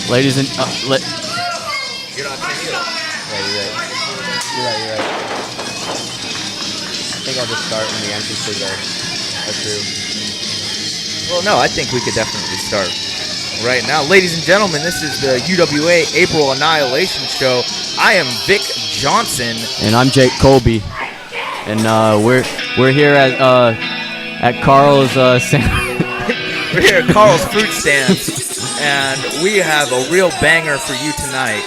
Ladies and You're not saying either. Yeah, you're right. I think I'll just start when the entrances are through. Well, no, I think we could definitely start right now. Ladies and gentlemen, this is the UWA April Annihilation Show. I am Vic Johnson. And I'm Jake Colby. And we're here at Carl's We're here at Carl's Fruit Stand, and we have a real banger for you tonight.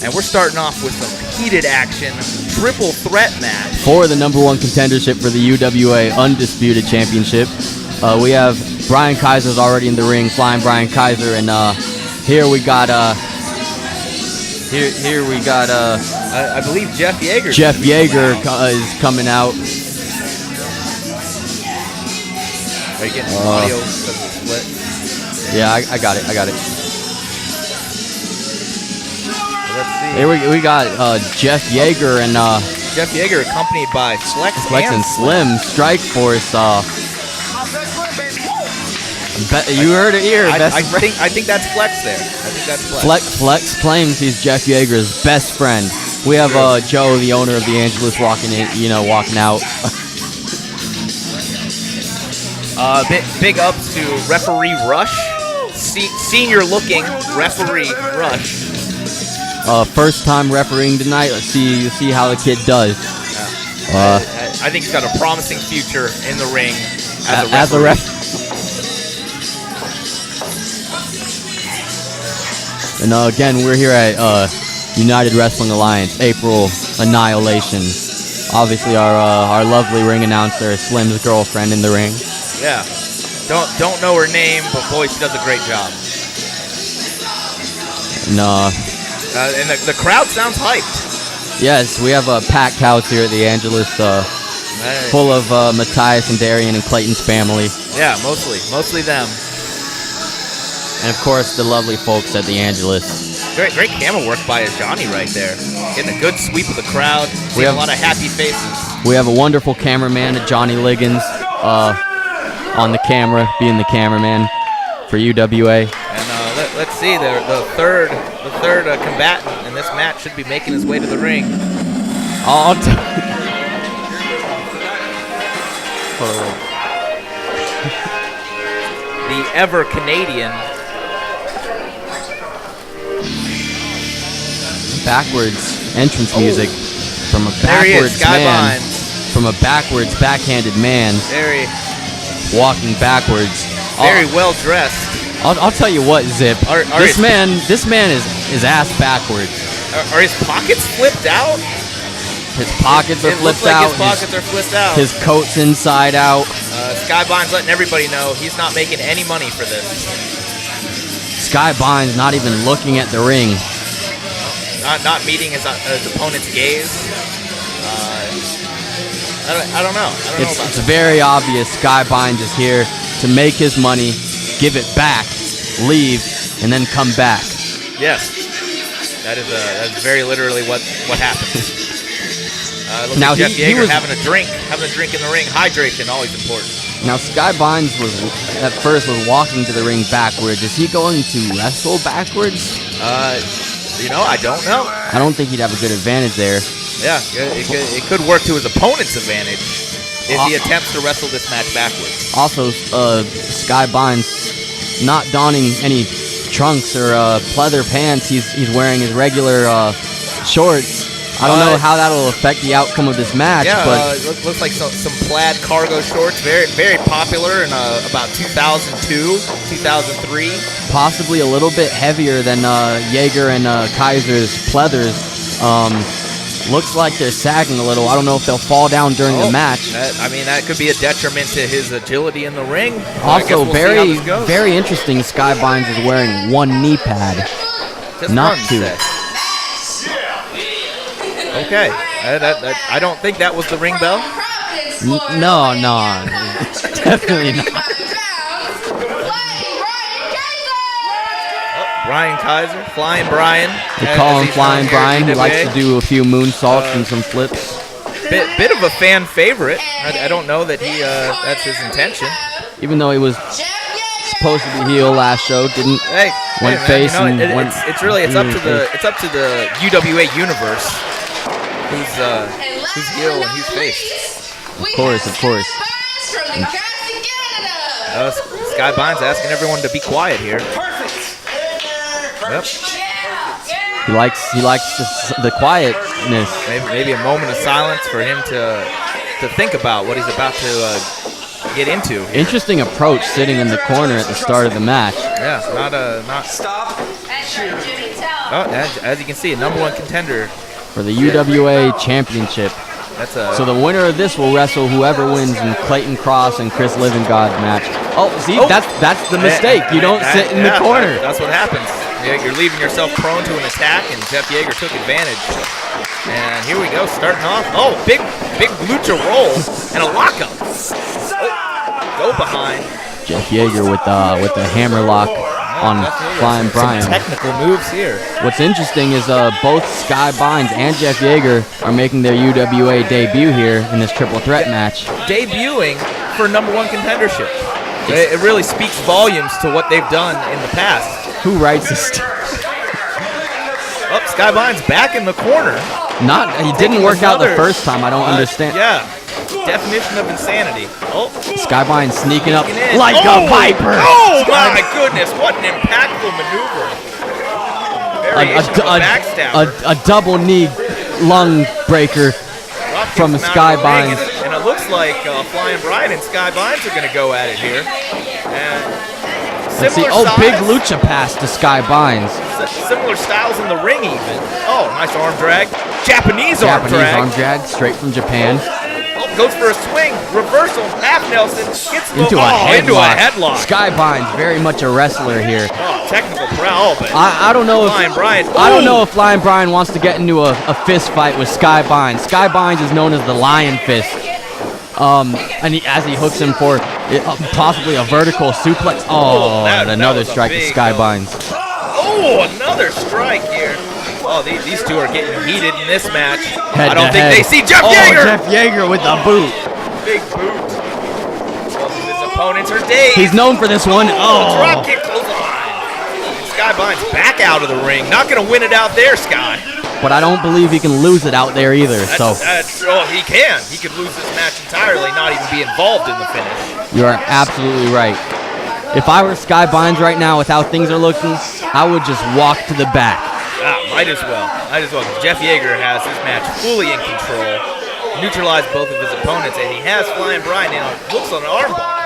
And we're starting off with some heated action, triple threat match. For the #1 contendership for the UWA Undisputed Championship. We have Bryan Kaiser's already in the ring, flying Bryan Kaiser, and here we got I believe Jeff Yager. Jeff Yager is coming out. Are you getting audio because of the split? Yeah, I got it. Let's see. Here we got Jeff Yager and Jeff Yager accompanied by Flex and Slim, Strike Force. You heard it here. I think that's Flex there. I think that's Flex. Flex claims he's Jeff Yager's best friend. We have Joe, the owner of the Angelus, walking out. Big ups to referee Rush, senior looking referee Rush. First time refereeing tonight. Let's see how the kid does. I think he's got a promising future in the ring as a ref. And again, we're here at United Wrestling Alliance, April Annihilation. Obviously, our lovely ring announcer, Slim's girlfriend, in the ring. Yeah, don't know her name, but boy, she does a great job. And the crowd sounds hyped. Yes, we have a packed house here at the Angelus, full of Matias and Darian and Clayton's family. Yeah, mostly them. And of course, the lovely folks at the Angelus. Great camera work by Johnny right there. Getting a good sweep of the crowd. We have a lot of happy faces. We have a wonderful cameraman, Johnny Liggins, on the camera, being the cameraman for UWA. And let's see, the third combatant in this match should be making his way to the ring. The ever Canadian. Backwards entrance music from a backwards backhanded man. Very walking backwards. Very well dressed. I'll tell you what, Zip. This man is ass backwards. Are his pockets flipped out? His pockets are flipped out. His pockets are flipped out. His coat's inside out. Skye Bynes letting everybody know he's not making any money for this. Skye Bynes not even looking at the ring. Not meeting his opponent's gaze. I don't know. It's very obvious Skye Bynes is here to make his money, give it back, leave, and then come back. Yes, that is very literally what happens. Now Jeff he Yager was having a drink in the ring. Hydration always important. Now Skye Bynes was walking to the ring backwards. Is he going to wrestle backwards? I don't know. I don't think he'd have a good advantage there. Yeah, it could work to his opponent's advantage if he attempts to wrestle this match backwards. Also, Skye Bynes not donning any trunks or pleather pants. He's wearing his regular shorts. I don't know how that'll affect the outcome of this match. Yeah, but it looks like some plaid cargo shorts. Very, very popular in about 2002, 2003. Possibly a little bit heavier than Yager and Kaiser's pleathers. Looks like they're sagging a little. I don't know if they'll fall down during the match. That could be a detriment to his agility in the ring. Also, very interesting. Skye Bynes is wearing one knee pad, just not one two. Set. Okay, I don't think that was the ring bell. No, definitely not. Bryan Kaiser, Flying Bryan. They call him Flying Bryan. He likes to do a few moonsaults and some flips. Bit of a fan favorite. I don't know that that's his intention. Even though he was supposed to be heel last show. Didn't. Went face and went. It's really up to the UWA universe who's heel and who's face. Of course. Skye Bynes asking everyone to be quiet here. Yep. He likes the quietness. Maybe a moment of silence for him to think about what he's about to get into. Here. Interesting approach, sitting in the corner at the start of the match. Yeah, not stop. Oh, as you can see, a #1 contender for the UWA Championship. So the winner of this will wrestle whoever wins in Clayton Cross and Chris Livingod match. Oh, see, that's the mistake. You don't sit in the corner. That's what happens. You're leaving yourself prone to an attack, and Jeff Yager took advantage. And here we go, starting off. Oh, big lucha roll and a lockup. Oh, go behind. Jeff Yager with the hammer lock on Flying Bryan. Some technical moves here. What's interesting is both Skye Bynes and Jeff Yager are making their UWA debut here in this triple threat match. Debuting for #1 contendership. It really speaks volumes to what they've done in the past. Who writes this? Oh, Skye Bynes back in the corner. He didn't work out the first time. I don't understand. Yeah. Definition of insanity. Oh, Skye Bynes sneaking up like a viper. Oh my goodness! What an impactful maneuver. A double knee lung breaker from Skye Bynes. And it looks like Flying Bryan and Skye Bynes are going to go at it here. And big lucha pass to Skye Bynes. Similar styles in the ring even. Oh, nice arm drag. Japanese arm drag straight from Japan. Goes for a swing, reversal, half Nelson, gets into a headlock. Skye Bynes, very much a wrestler here. Oh, technical prowl, but I don't know if Flying Bryan wants to get into a fist fight with Skye Bynes. Skye Bynes is known as the Lion Fist. And as he hooks him for possibly a vertical suplex. Oh, and another strike to Skye Bynes. Oh, another strike here. Oh, these two are getting heated in this match. I don't think they see Jeff Yager. Jeff Yager with the boot. Big boot. Both of his opponents are dazed. He's known for this one. Drop kick clothesline. Skye Bynes back out of the ring. Not going to win it out there, Skye. But I don't believe he can lose it out there either. He can. He could lose this match entirely, not even be involved in the finish. You are absolutely right. If I were Skye Bynes right now with how things are looking, I would just walk to the back. Might as well. Jeff Yager has this match fully in control. Neutralized both of his opponents, and he has Flying Bryan in. Looks on an armbar.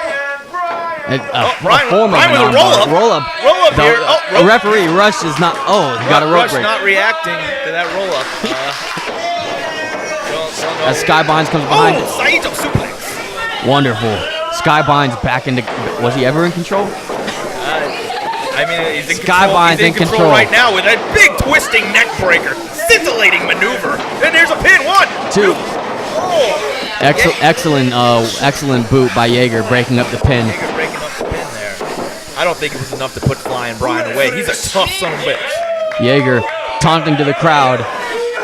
Bryan with a roll-up. Roll-up here. A referee Rush is not. Oh, he got a rope break. Rush not reacting to that roll-up. As Skye Bynes comes behind it. Saito suplex. Wonderful. Skye Bynes back into. Was he ever in control? He's in control. He's in control right now with a big twisting neck breaker, scintillating maneuver. And there's a pin. 1, 2. Oh. Excellent boot by Yager, breaking up the pin. Yager breaking up the pin there. I don't think it was enough to put Flying Bryan away. He's a tough son of a bitch. Yager taunting to the crowd.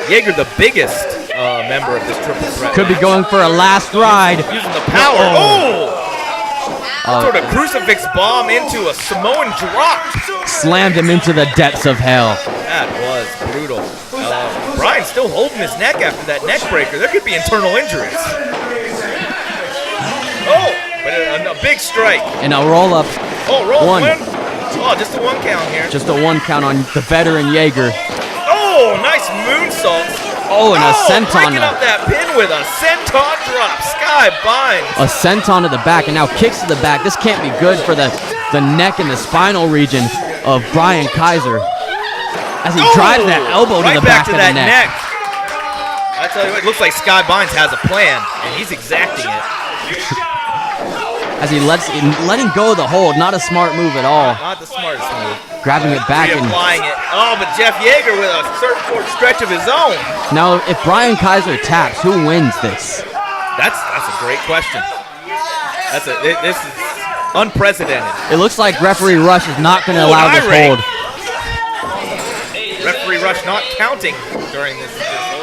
Yager, the biggest member of this triple threat. Could be going for a last ride. Using the power. Sort of crucifix bomb into a Samoan drop. Slammed him into the depths of hell. That was brutal. Bryan's still holding his neck after that neck breaker. There could be internal injuries. But a big strike. And a roll-up. One. Oh, just a 1 count here. Just a 1 count on the veteran Yager. Oh, nice moonsault. Oh, and a senton. Breaking up that pin with a senton drop. Skye Bynes. A senton to the back, and now kicks to the back. This can't be good for the neck and the spinal region of Bryan Kaiser. As he drives that elbow to the back of the neck. I tell you what, it looks like Skye Bynes has a plan, and he's exacting it. As he letting go of the hold, not a smart move at all. Not the smartest move. Grabbing it back and applying it. Oh, but Jeff Yager with a surfboard stretch of his own. Now, if Bryan Kaiser taps, who wins this? That's a great question. This is unprecedented. It looks like referee Rush is not going to allow this hold. Referee Rush not counting during this hold.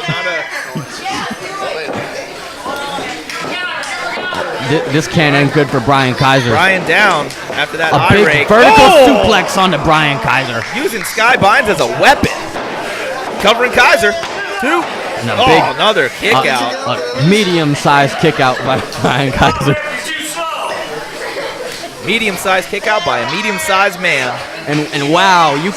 this can't end good for Bryan Kaiser. Bryan down after that A big rake. vertical suplex onto Bryan Kaiser. Using Skye Bynes as a weapon. Covering Kaiser. 2. And another kick out. A medium-sized kick out by Bryan Kaiser. Medium-sized kick out by a medium-sized man. And wow, you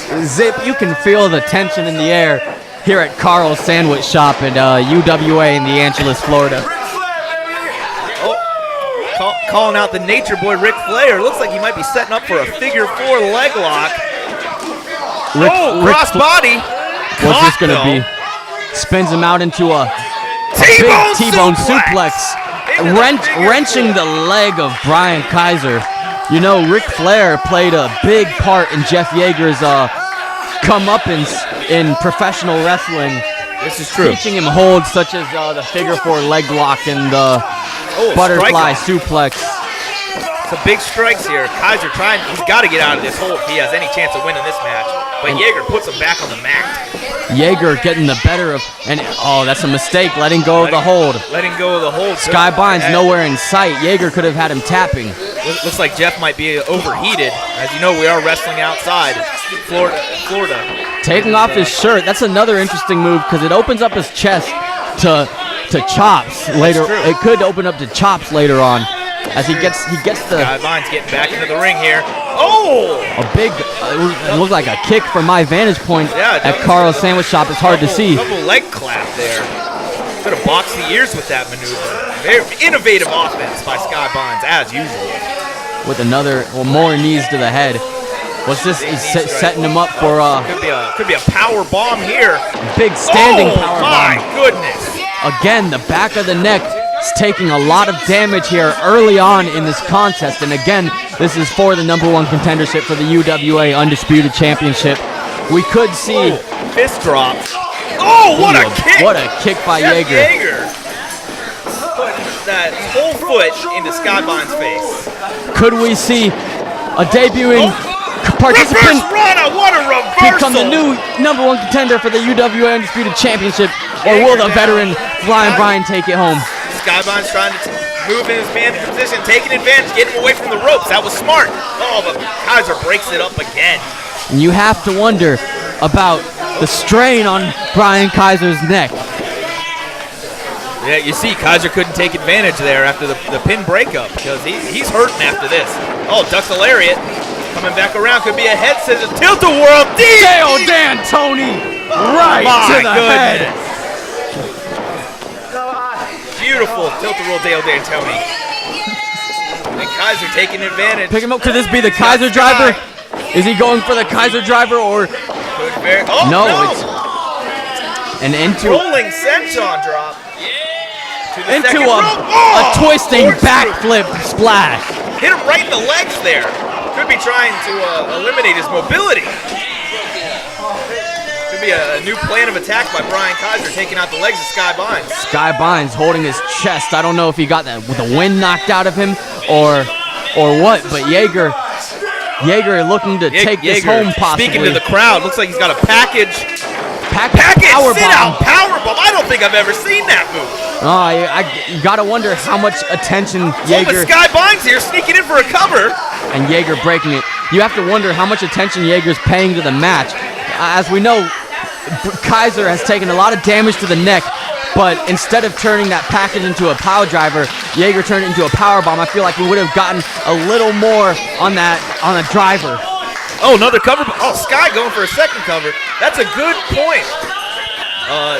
can feel the tension in the air here at Carl's Sandwich Shop in UWA in the Angeles, Florida. Calling out the nature boy Ric Flair. Looks like he might be setting up for a figure 4 leg lock. Cross body. What's this going to be? Spins him out into a big T-bone suplex. Wrenching the leg of Bryan Kaiser. You know, Ric Flair played a big part in Jeff Yager's comeuppance in professional wrestling. This is true. Teaching him holds such as the figure 4 leg lock and the butterfly suplex. Some big strikes here. Kaiser he's got to get out of this hole if he has any chance of winning this match. But Yager puts him back on the mat. Yager getting the better of, and that's a mistake, letting go of the hold. Letting go of the hold. Skye Bynes nowhere in sight. Yager could have had him tapping. Looks like Jeff might be overheated. As you know, we are wrestling outside Florida. Taking off his shirt, that's another interesting move because it opens up his chest to chops later. It could open up to chops later on as he gets the. Skye Bynes getting back into the ring here. Oh! A big, it looked like a kick from my vantage point at Carl's Sandwich Shop. It's hard to see. Double leg clap there. Could have boxed the ears with that maneuver. Very innovative offense by Skye Bynes, as usual. With more knees to the head. What's this? He's setting him up for could be a power bomb here. Big standing power bomb. My goodness! Again, the back of the neck is taking a lot of damage here early on in this contest. And again, this is for the #1 contendership for the UWA Undisputed Championship. We could see fist drop. Oh, what a kick! What a kick by Yager. Putting that whole foot into Skye Bynes' face. Could we see a debuting participant what a reversal! become the new #1 contender for the UWA Undisputed Championship? Or will the veteran Flying Bryan take it home? Skye Bynes trying to move in his vantage position, taking advantage, getting away from the ropes. That was smart. Oh, but Kaiser breaks it up again. And you have to wonder about the strain on Bryan Kaiser's neck. Yeah, you see, Kaiser couldn't take advantage there after the pin breakup because he's hurting after this. Oh, ducks a lariat. Coming back around, could be a head scissors. Tilt-a-whirl, Dale D'Antoni right to the head. Beautiful tilt-a-whirl Dale D'Antoni. And Kaiser taking advantage. Pick him up. Could this be the Kaiser driver? Is he going for the Kaiser driver or? No, it's an rolling senton drop. Into a twisting backflip splash. Hit him right in the legs there. Could be trying to eliminate his mobility. Could be a new plan of attack by Bryan Kaiser, taking out the legs of Skye Bynes. Skye Bynes holding his chest. I don't know if he got that with the wind knocked out of him or what, but Yager looking to take this home possibly. Speaking to the crowd, looks like he's got a package power bomb. Power bomb. I don't think I've ever seen that move. You gotta wonder how much attention Yager. Skye Bynes here sneaking in for a cover. And Yager breaking it. You have to wonder how much attention Yager's paying to the match. As we know, Kaiser has taken a lot of damage to the neck, but instead of turning that package into a power driver, Yager turned it into a power bomb. I feel like we would have gotten a little more on a driver. Oh, another cover. Oh, Skye going for a second cover. That's a good point.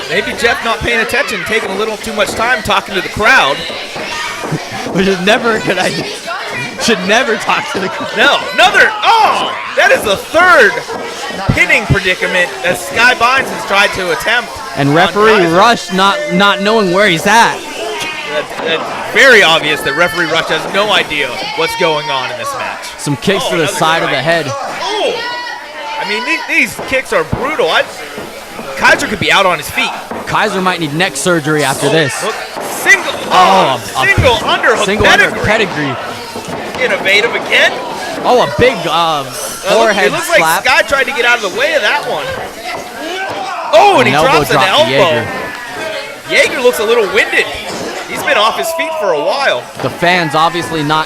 Maybe Jeff not paying attention, taking a little too much time talking to the crowd. Which is never a good idea. Should never talk to the crowd. No, that is the third pinning predicament that Skye Bynes has tried to attempt. And referee Rush not knowing where he's at. That's very obvious that referee Rush has no idea what's going on in this match. Some kicks to the side of the head. Oh, I mean, these kicks are brutal. Kaiser could be out on his feet. Kaiser might need neck surgery after this. Look, single underhook pedigree. Innovative again. Oh, a big forehead It looks slap. like Skye tried to get out of the way of that one. Oh, and he drops an elbow. Yager looks a little winded. He's been off his feet for a while. The fans obviously not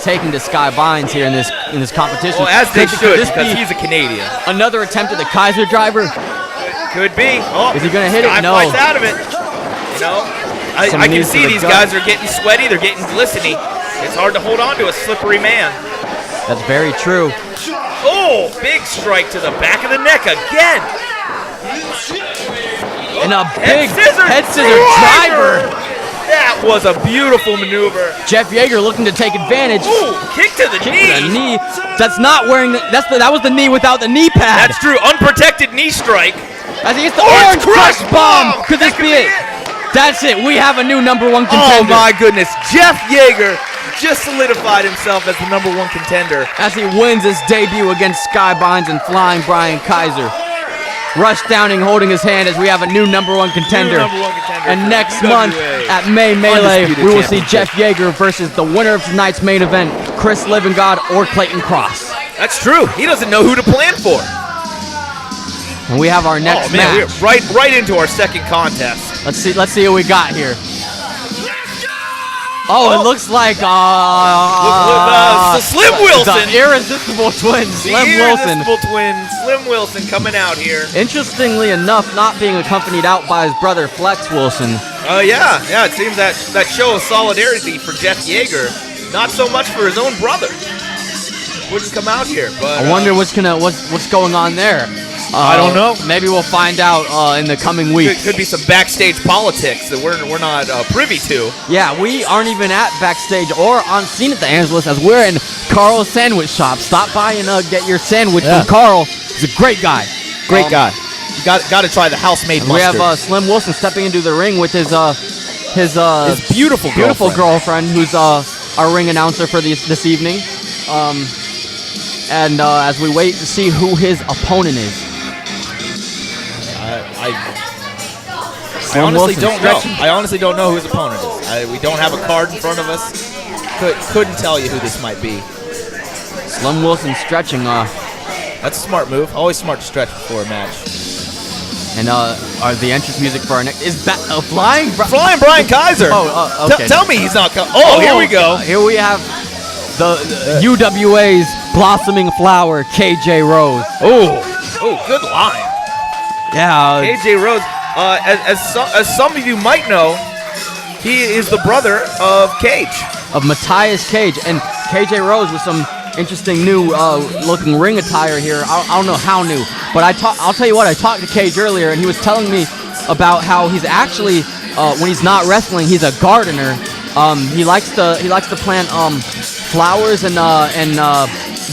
taking to Skye Bynes here in this competition. Well, as they should, because he's a Canadian. Another attempt at the Kaiser driver. Could be. Oh, is he going to hit it? No. Flies out of it. You know, I can see these guys are getting sweaty. They're getting glistening. It's hard to hold on to a slippery man. That's very true. Oh, big strike to the back of the neck again. And a big head scissor driver. That was a beautiful maneuver. Jeff Yager looking to take advantage. Ooh, kick to the knee. That's not wearing that was the knee without the knee pad. That's true. Unprotected knee strike. As he gets the orange crush bomb. Could this be it? That's it. We have a new #1 contender. Oh my goodness. Jeff Yager just solidified himself as the #1 contender. As he wins his debut against Skye Bynes and Flying Bryan Kaiser. Rush Downing holding his hand as we have a new #1 contender. And next month at May Melee, we will see Jeff Yager versus the winner of tonight's main event, Chris Livingod or Clayton Cross. That's true. He doesn't know who to plan for. And we have our next match. We're right into our second contest. Let's see who we got here. Oh, it looks like Slim Wilson. The Irresistible Twins, Slim Wilson. Irresistible Twins, Slim Wilson coming out here. Interestingly enough, not being accompanied out by his brother Flex Wilson. Oh yeah, it seems that show of solidarity for Jeff Yager, not so much for his own brother. Wouldn't come out here, but I wonder what's going on there. I don't know. Maybe we'll find out in the coming weeks. Could be some backstage politics that we're not privy to. Yeah, we aren't even at backstage or on scene at the Angeles as we're in Carl's Sandwich Shop. Stop by and get your sandwich from Carl. He's a great guy. Great guy. You got to try the house-made mustard. We have Slim Wilson stepping into the ring with his beautiful girlfriend, who's our ring announcer for this evening. And as we wait to see who his opponent is. I honestly don't know. I honestly don't know who his opponent is. We don't have a card in front of us. Couldn't tell you who this might be. Slim Wilson stretching. That's a smart move. Always smart to stretch before a match. And the entrance music for our next is Flying Bryan Kaiser. Oh, okay. Tell me he's not coming. Oh, here we go. Here we have the UWA's blossoming flower, KJ Rose. Oh, good line. Yeah. KJ Rose, as some of you might know, he is the brother of Cage. Of Matias Cage. And KJ Rose with some interesting new looking ring attire here. I don't know how new, but I'll tell you what, I talked to Cage earlier, and he was telling me about how he's actually, when he's not wrestling, he's a gardener. He likes to plant flowers and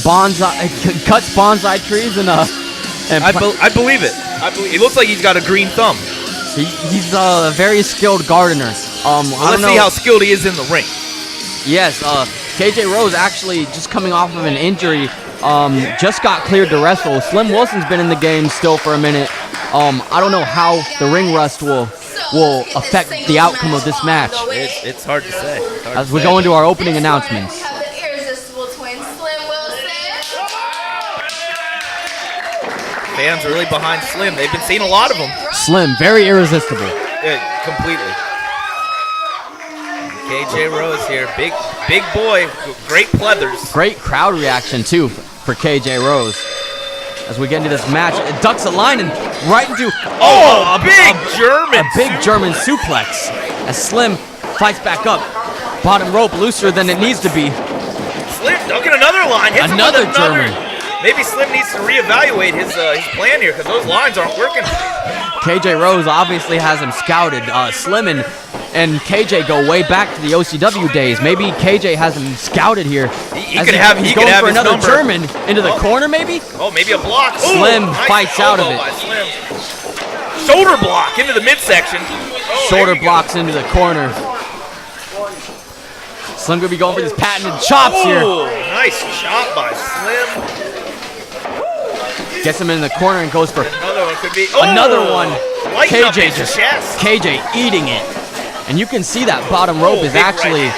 bonsai, cuts bonsai trees and I believe it. He looks like he's got a green thumb. He's a very skilled gardener. Let's see how skilled he is in the ring. Yes, KJ Rose actually just coming off of an injury, just got cleared to wrestle. Slim Wilson's been in the game still for a minute. I don't know how the ring rust will affect the outcome of this match. It's hard to say. As we go into our opening announcements. Irresistible Twins, Slim Wilson. Fans are really behind Slim. They've been seeing a lot of them. Slim, very irresistible. Completely. KJ Rose here, big boy, great pleathers. Great crowd reaction too for KJ Rose. As we get into this match, it ducks a line and right into a big German suplex. As Slim fights back up, bottom rope looser than it needs to be. Slim ducking another line. Hits another German. Maybe Slim needs to reevaluate his plan here because those lines aren't working. KJ Rose obviously has him scouted. Slim and KJ go way back to the OCW days. Maybe KJ has him scouted here. He could have for another number. German into the corner, maybe. Oh, maybe a block. Slim fights out of it. Slim. Shoulder block into the midsection. Shoulder blocks into the corner. Slim gonna be going for these patented chops here. Nice chop by Slim. Gets him in the corner and goes for another one. Could be another one. KJ eating it. And you can see that bottom rope is actually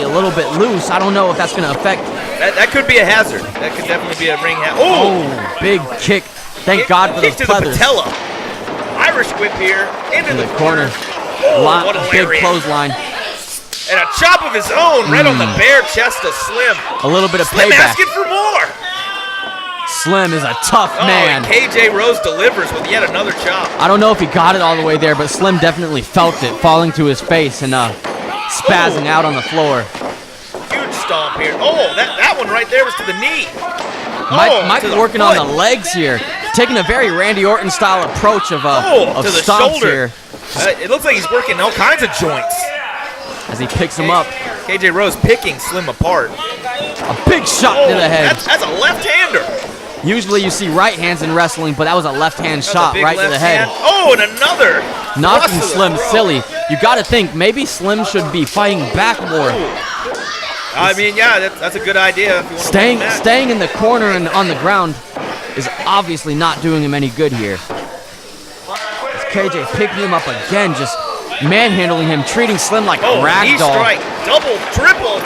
a little bit loose. I don't know if that's going to affect. That could be a hazard. That could definitely be a ring hazard. Oh, big kick. Thank God for those pleathers. Kick to the patella. Irish whip here into the corner. what a big lariat. clothesline. And a chop of his own right on the bare chest of Slim. A little bit of Slim payback. asking for more. Slim is a tough man. And KJ Rose delivers with yet another chop. I don't know if he got it all the way there, but Slim definitely felt it falling to his face and spazzing out on the floor. Huge stomp here. Oh, that one right there was to the knee. Might be working on the legs here. Taking a very Randy Orton style approach of to the stomps shoulder. here. It looks like he's working all kinds of joints. As he picks him up. KJ Rose picking Slim apart. A big shot to the head. That's a left-hander. Usually you see right hands in wrestling, but that was a left-hand shot right to the head. Oh, and another. Knocking Slim silly. You got to think, maybe Slim should be fighting back more. I mean, yeah, that's a good idea. If you want to Staying in the corner and on the ground is obviously not doing him any good here. As KJ picking him up again, just manhandling him, treating Slim like a rag knee doll. strike, double, triple,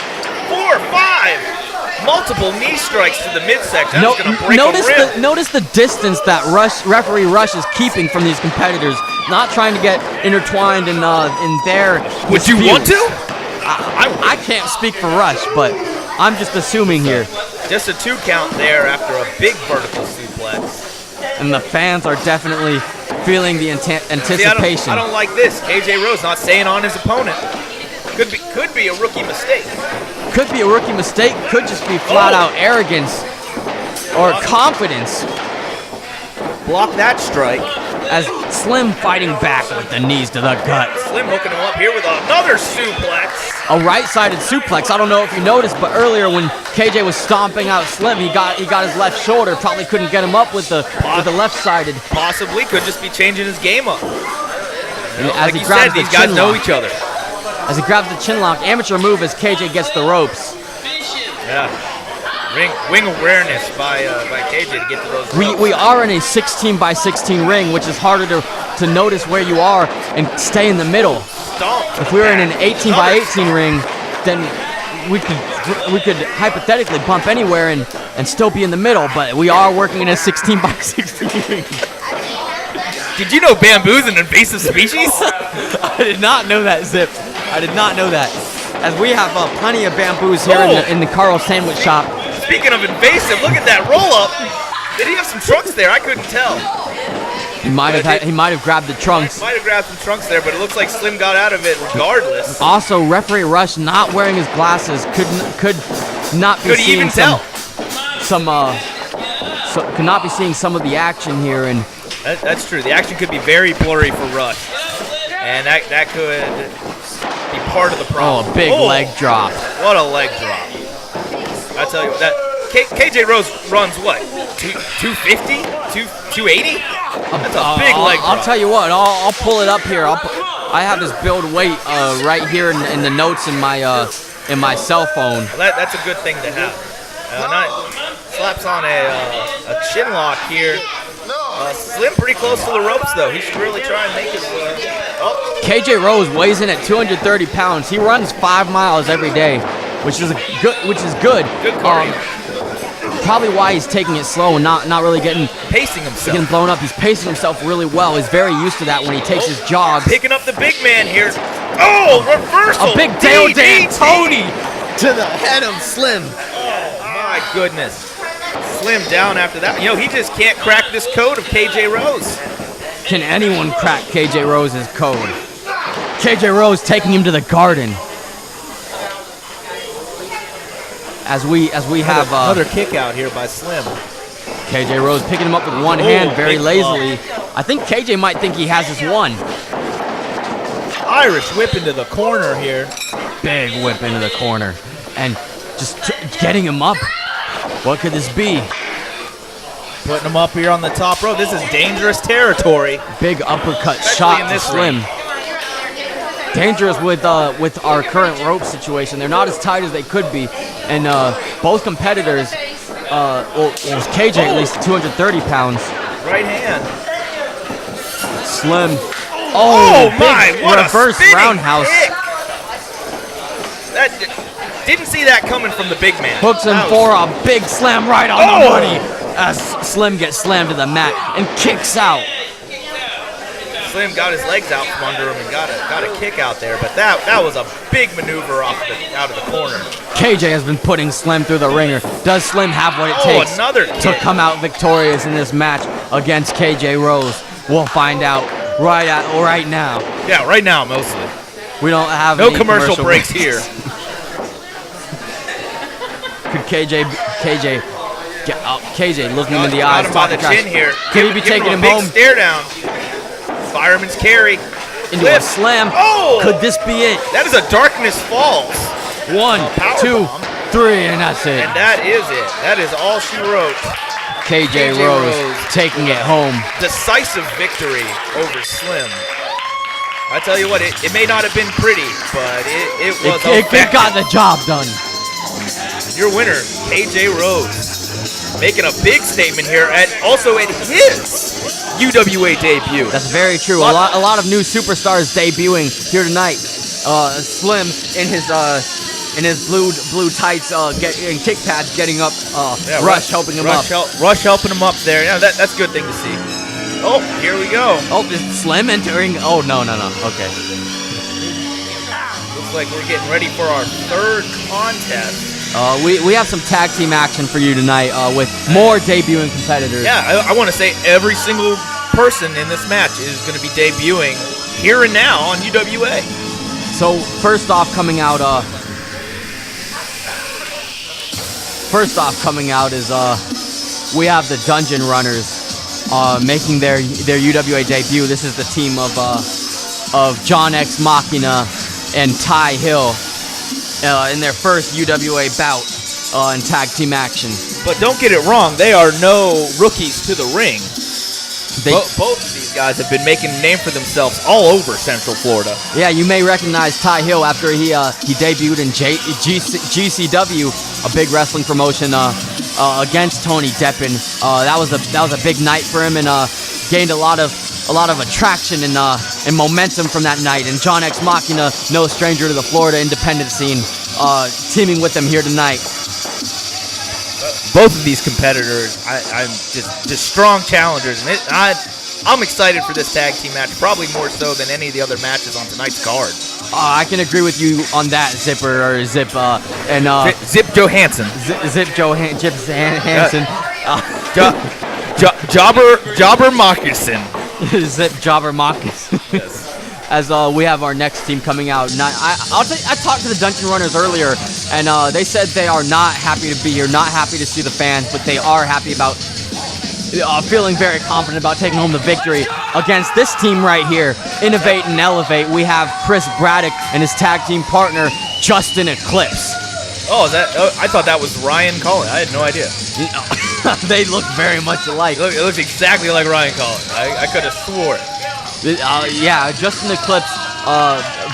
4, 5. Multiple knee strikes to the midsection. That's going to break a rib. Notice the distance that referee Rush is keeping from these competitors, not trying to get intertwined in their Would you want to? I can't speak for Rush, but I'm just assuming here. Just a 2 count there after a big vertical suplex. And the fans are definitely feeling the anticipation. See, I don't like this. KJ Rose not staying on his opponent. Could be a rookie mistake. Could be a rookie mistake. Could just be flat out arrogance or confidence. Block that strike. As Slim fighting back with the knees to the gut. Slim hooking him up here with another suplex. A right-sided suplex. I don't know if you noticed, but earlier when KJ was stomping out Slim, he got his left shoulder. Probably couldn't get him up with the left-sided. Possibly could just be changing his game up. As like you said, these guys know each other. As he grabs the chin lock, amateur move as KJ gets the ropes. Yeah. Wing awareness by KJ to get to those ropes. We are in a 16 by 16 ring, which is harder to notice where you are and stay in the middle. If we were in an 18 by 18 ring, then we could hypothetically bump anywhere and still be in the middle, but we are working in a 16 by 16 ring. Did you know bamboo is an invasive species? I did not know that, Zip. I did not know that. As we have plenty of bamboos here in the Carl Sandwich Shop. Speaking of invasive, look at that roll-up. Did he have some trunks there? I couldn't tell. He might have grabbed the trunks. Might have grabbed some trunks there, but it looks like Slim got out of it regardless. Also, referee Rush not wearing his glasses could not be seeing could not be seeing some of the action here, and that's true. The action could be very blurry for Rush, and that could be part of the problem. Oh, a big leg drop. What a leg drop. I tell you what, that KJ Rose runs what? 250? 280? That's a big leg drop. I'll tell you what, I'll pull it up here. I have his build weight right here in the notes in my cell phone. Well, that's a good thing to have. Slaps on a chin lock here. Slim pretty close to the ropes though. He should really try and make it. KJ Rose weighs in at 230 pounds. He runs 5 miles every day, which is good. Good cardio. Probably why he's taking it slow and not really pacing himself. Getting blown up. He's pacing himself really well. He's very used to that when he takes his jogs. Picking up the big man here. Oh, reversal! A big Dale D'Antoni to the head of Slim. Oh my goodness. Slim down after that. You know, he just can't crack this code of KJ Rose. Can anyone crack KJ Rose's code? KJ Rose taking him to the Garden. As we have another kick out here by Slim. KJ Rose picking him up with one hand very lazily. I think KJ might think he has this one. Irish whip into the corner here. Big whip into the corner. And just getting him up. What could this be? Putting him up here on the top rope. This is dangerous territory. Big uppercut shot to Slim. Dangerous with our current rope situation. They're not as tight as they could be. And both competitors, KJ at least 230 pounds. Right hand. Slim. Oh my, what reverse a roundhouse. Didn't see that coming from the big man. Hooks him for a big slam right on the money as Slim gets slammed to the mat and kicks out. Slim got his legs out from under him and got a kick out there, but that was a big maneuver out of the corner. KJ has been putting Slim through the ringer. Does Slim have what it takes another to come out victorious in this match against KJ Rose? We'll find out right now. Yeah, right now mostly. We don't have no any commercial breaks here. Could KJ looking him in the eyes, got him by the chin here. Could he be taking him home? Stare down. Fireman's carry. Into a slam. Oh! Could this be it? That is a Darkness Falls. 1, 2, 3, and that's it. And that is it. That is all she wrote. KJ Rose taking it home. Decisive victory over Slim. I tell you what, it may not have been pretty, but it was it got the job done. Your winner, KJ Rose, making a big statement here, also at his UWA debut. That's very true. A lot of new superstars debuting here tonight. Slim in his blue tights, getting kick pads, getting up. Rush helping him up. Rush helping him up there. Yeah, that's a good thing to see. Oh, here we go. Oh, is Slim entering? Oh, no. Okay. Looks like we're getting ready for our third contest. We have some tag team action for you tonight with more debuting competitors. Yeah, I want to say every single person in this match is going to be debuting here and now on UWA. So first off coming out is we have the Dungeon Runners making their UWA debut. This is the team of John X Machina and Hyll in their first UWA bout in tag team action. But don't get it wrong, they are no rookies to the ring. Both of these guys have been making a name for themselves all over Central Florida. Yeah, you may recognize Hyll after he debuted in GCW, a big wrestling promotion against Tony Deppen. That was a big night for him and gained a lot of attraction and momentum from that night. And John X Machina, no stranger to the Florida independent scene, teaming with them here tonight. Both of these competitors, I'm just strong challengers, and I'm excited for this tag team match, probably more so than any of the other matches on tonight's card. I can agree with you on that, Zip Johansson. Zip Johansson. Jobber Moccasin. Zip Jobber Moccasin. Yes. As we have our next team coming out. I talked to the Dungeon Runners earlier, and they said they are not happy to be here, not happy to see the fans, but they are happy about feeling very confident about taking home the victory against this team right here, Innovate and Elevate. We have Chris Braddock and his tag team partner, Justin Eclipse. Oh, I thought that was Ryan Collins. I had no idea. They look very much alike. It looks exactly like Ryan Collins. I could have swore it. Yeah, Justin Eclipse,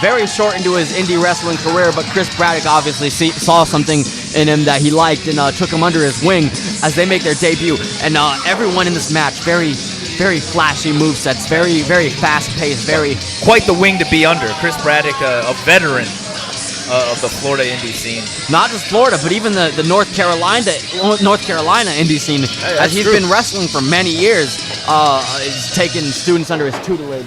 very short into his indie wrestling career, but Chris Braddock obviously saw something in him that he liked and took him under his wing as they make their debut. And everyone in this match, very, very flashy movesets, very, very fast-paced, very... Quite the wing to be under. Chris Braddock, a veteran of the Florida indie scene. Not just Florida, but even the North Carolina indie scene. As he's been wrestling for many years, he's taken students under his tutelage.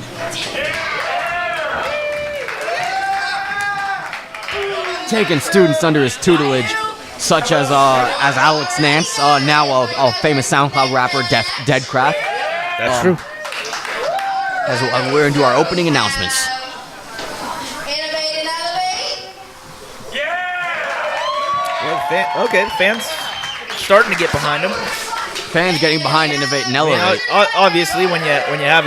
Such as Alex Nance, now a famous SoundCloud rapper, Deadcraft. That's true. As we're into our opening announcements. Okay, the fans starting to get behind him. Fans getting behind Innovate and Elevate. Obviously, when you have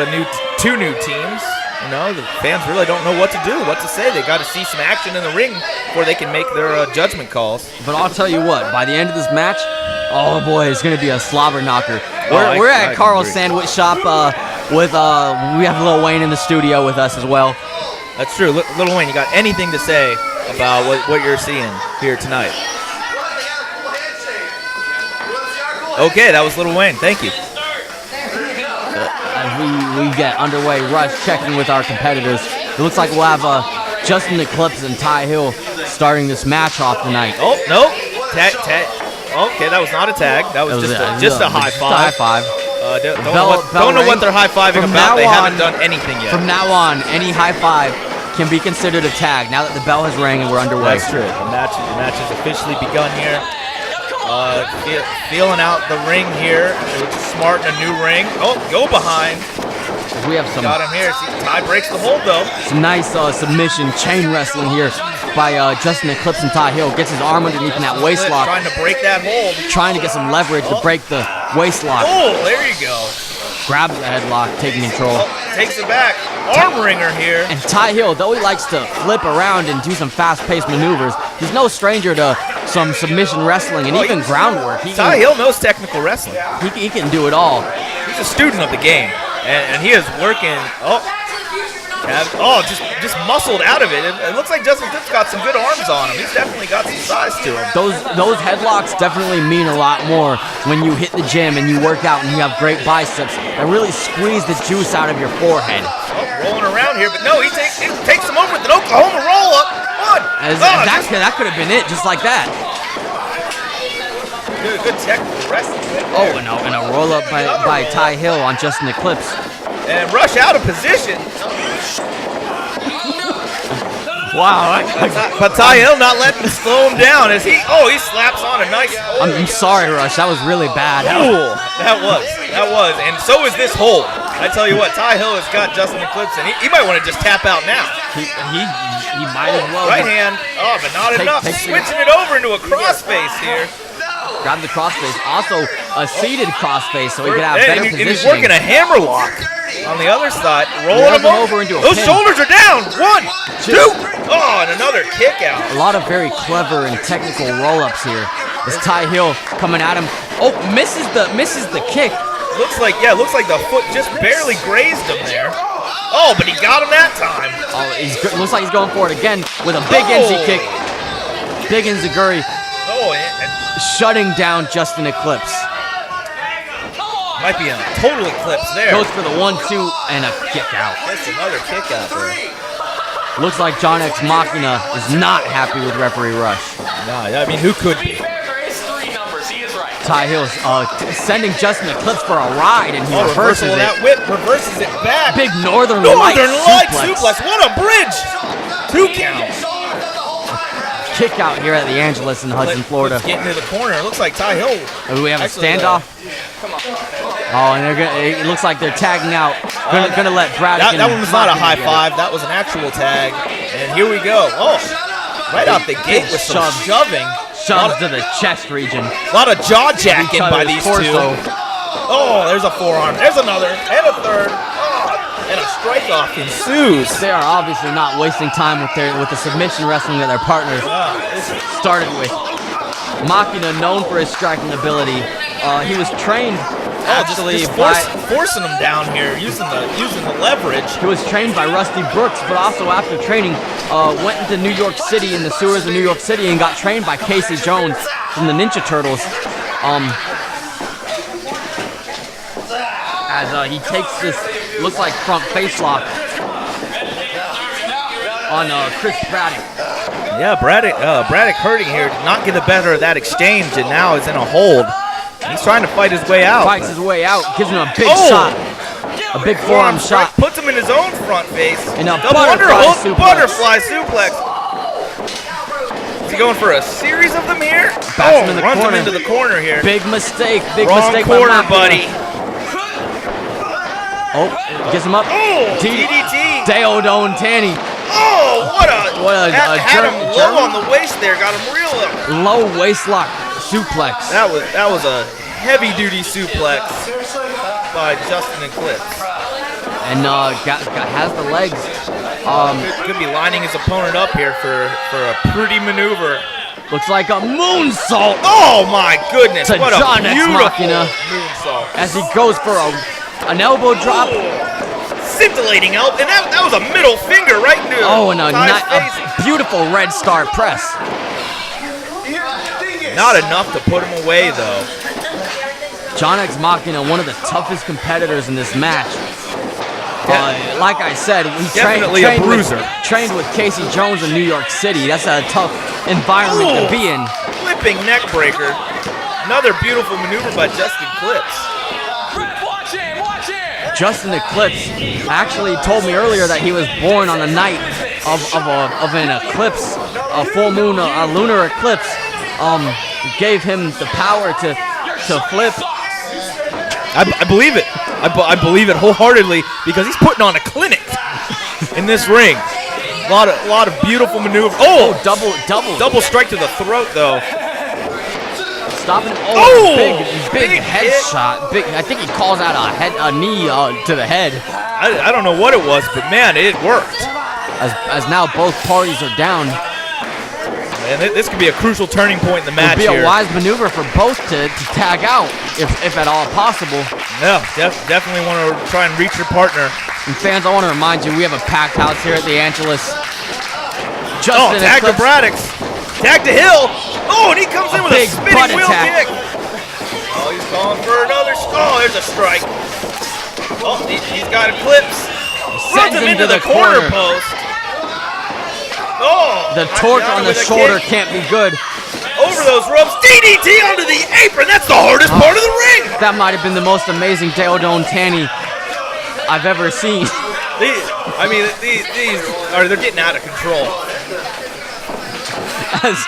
two new teams, the fans really don't know what to do, what to say. They got to see some action in the ring before they can make their judgment calls. But I'll tell you what, by the end of this match, oh boy, it's going to be a slobber knocker. We're at Carl's Sandwich Shop with we have Lil Wayne in the studio with us as well. That's true. Lil Wayne, you got anything to say about what you're seeing here tonight? Okay, that was Lil Wayne. Thank you. As we get underway, Rush checking with our competitors. It looks like we'll have Justin Eclipse and Hyll starting this match off tonight. Oh, no. Tag. Okay, that was not a tag. That was just a high five. Don't know what they're high-fiving about. They haven't done anything yet. From now on, any high five can be considered a tag now that the bell has rang and we're underway. That's true. The match has officially begun here. Feeling out the ring here. It's smart in a new ring. Oh, go behind. We have some. Got him here. See, Ty breaks the hold though. Some nice submission chain wrestling here by Justin Eclipse and Ty Hyll. Gets his arm underneath in that waist lock. Trying to break that hold. Trying to get some leverage to break the waist lock. Oh, there you go. Grabs the headlock, taking control. Takes it back. Arm wringer here. And Ty Hyll, though he likes to flip around and do some fast-paced maneuvers, he's no stranger to some submission wrestling and even groundwork. Ty Hyll knows technical wrestling. He can do it all. He's a student of the game, and he is working. Just muscled out of it. It looks like Justin Eclipse got some good arms on him. He's definitely got some size to him. Those headlocks definitely mean a lot more when you hit the gym and you work out and you have great biceps that really squeeze the juice out of your forehead. Rolling around here, but no, he takes him over with an Oklahoma roll-up. That could have been it, just like that. Good technical wrestling. And a roll-up by Ty Hyll on Justin Eclipse. And Rush out of position. Wow. But Ty Hyll not letting him slow him down as he slaps on a nice hold. I'm sorry, Rush. That was really bad. Ooh, that was. And so is this hold. I tell you what, Ty Hyll has got Justin Eclipse, and he might want to just tap out now. He might as well. Right hand. Oh, but not enough. Switching it over into a crossface here. Grab the crossface. Also, a seated crossface, so he could have better positioning. And he's working a hammer lock on the other side. Rolling him over into a Those pin. shoulders are down. 1, 2. Oh, and another kick out. A lot of very clever and technical roll-ups here. As Ty Hyll coming at him. Oh, misses the kick. Looks like the foot just barely grazed him there. Oh, but he got him that time. Oh, looks like he's going for it again with a big NZ kick. Big enziguri. Shutting down Justin Eclipse. Might be a total eclipse there. Goes for the 1-2 and a kick out. That's another kick out there. Looks like John X Machina is not happy with referee Rush. No, I mean, who could be? Ty Hill's sending Justin Eclipse for a ride, and he reverses it. That whip reverses it back. Big Northern Light suplex. What a bridge! 2 counts. Kick out here at the Angelus in Hudson, Florida. Getting to the corner. It looks like Ty Hyll. Do we have a standoff? Oh, and it looks like they're tagging out. Gonna let Braddock. That one was not a high five. That was an actual tag. And here we go. Oh, right out the gate with some shoving. Shoves to the chest region. A lot of jaw jacking by these two. Oh, there's a forearm. There's another. And a third. Oh, and a strike off ensues. They are obviously not wasting time with the submission wrestling that their partner started with. Machina, known for his striking ability. He was trained actually forcing him down here, using the leverage. He was trained by Rusty Brooks, but also after training, went into New York City, in the sewers of New York City, and got trained by Casey Jones from the Ninja Turtles. As he takes this, looks like front face lock on Chris Braddock. Yeah, Braddock hurting here. Did not get the better of that exchange, and now is in a hold. He's trying to fight his way out. Fights his way out, gives him a big shot. A big forearm shot. Puts him in his own front face. And a butterfly suplex. Is he going for a series of them here? Backs him in the runs corner. him into the corner here. Big mistake. Wrong corner, buddy. Oh, gets him up. Oh, DDT. Deodon Tanny. Oh, what a had him low on the waist there. Got him real low waist lock suplex. That was a heavy-duty suplex by Justin Eclipse. And has the legs. Could be lining his opponent up here for a pretty maneuver. Looks like a moonsault. Oh my goodness! To what John a beautiful moonsault as he goes for an elbow drop. Scintillating elbow, and that was a middle finger right into and a beautiful red star press. Not enough to put him away, though. John X Machina, one of the toughest competitors in this match. Like I said, he trained with Casey Jones in New York City. That's a tough environment to be in. Flipping neck breaker. Another beautiful maneuver by Justin Eclipse. Justin Eclipse actually told me earlier that he was born on the night of an eclipse, a full moon, a lunar eclipse. Gave him the power to flip. I believe it. I believe it wholeheartedly because he's putting on a clinic in this ring. A lot of beautiful maneuvers. Oh, double strike to the throat though. Stopping. Big headshot. Big. I think he calls out a knee to the head. I don't know what it was, but man, it worked. As now both parties are down. Man, this could be a crucial turning point in the match here. It would be a wise maneuver for both to tag out, if at all possible. Yeah, definitely want to try and reach your partner. And fans, I want to remind you, we have a packed house here at the Angelus. Tag to Braddock. Tag to Hyll. Oh, and he comes in with a spinning wheel kick. Oh, he's calling for another. Oh, there's a strike. Oh, he's got Eclipse. Runs him into the corner post. Oh, the torque on the shoulder can't be good. Over those ropes, DDT onto the apron. That's the hardest part of the ring. That might have been the most amazing Deodon Tanny I've ever seen. These they're getting out of control. As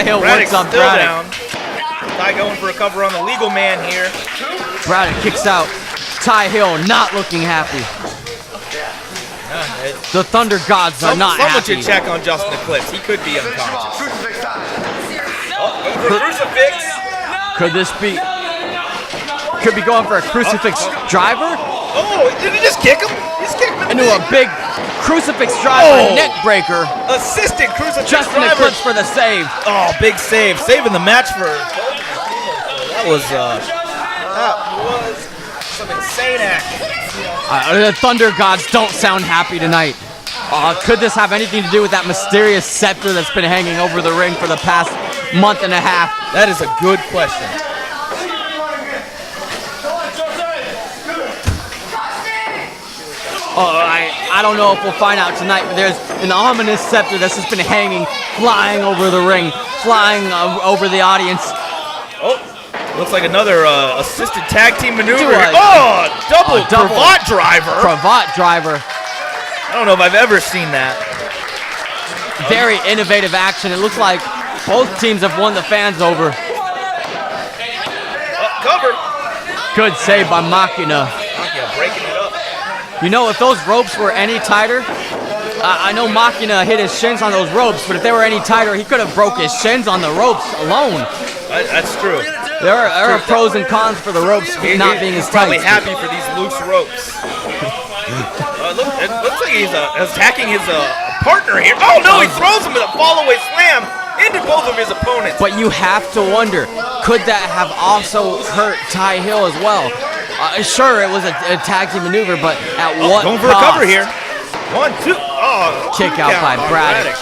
Hyll works on Braddock. Skye going for a cover on the legal man here. Braddock kicks out. Hyll not looking happy. The Thunder Gods are not happy. Someone should check on Justin Eclipse. He could be unconscious. Crucifix. Could this be? Could be going for a crucifix driver? Oh, did he just kick him? He's kicking him into a big crucifix driver neck breaker. Assistant crucifix Justin driver. Eclipse for the save. Oh, big save. Saving the match for. That was some insane action. The Thunder Gods don't sound happy tonight. Could this have anything to do with that mysterious scepter that's been hanging over the ring for the past month and a half? That is a good question. I don't know if we'll find out tonight, but there's an ominous scepter that's just been hanging, flying over the ring, flying over the audience. Oh, looks like another assisted tag team maneuver. Double cravat driver. Cravat driver. I don't know if I've ever seen that. Very innovative action. It looks like both teams have won the fans over. Cover. Good save by Machina. Machina breaking it up. You know, if those ropes were any tighter, I know Machina hit his shins on those ropes, but if they were any tighter, he could have broke his shins on the ropes alone. That's true. There are pros and cons for the ropes not being as tight. He's probably happy for these loose ropes. It looks like he's attacking his partner here. Oh no, he throws him with a fall-away slam into both of his opponents. But you have to wonder, could that have also hurt Hyll as well? Sure, it was a tag team maneuver, but at what going for cost? a cover here. 1, 2. Oh, kick out by Braddock.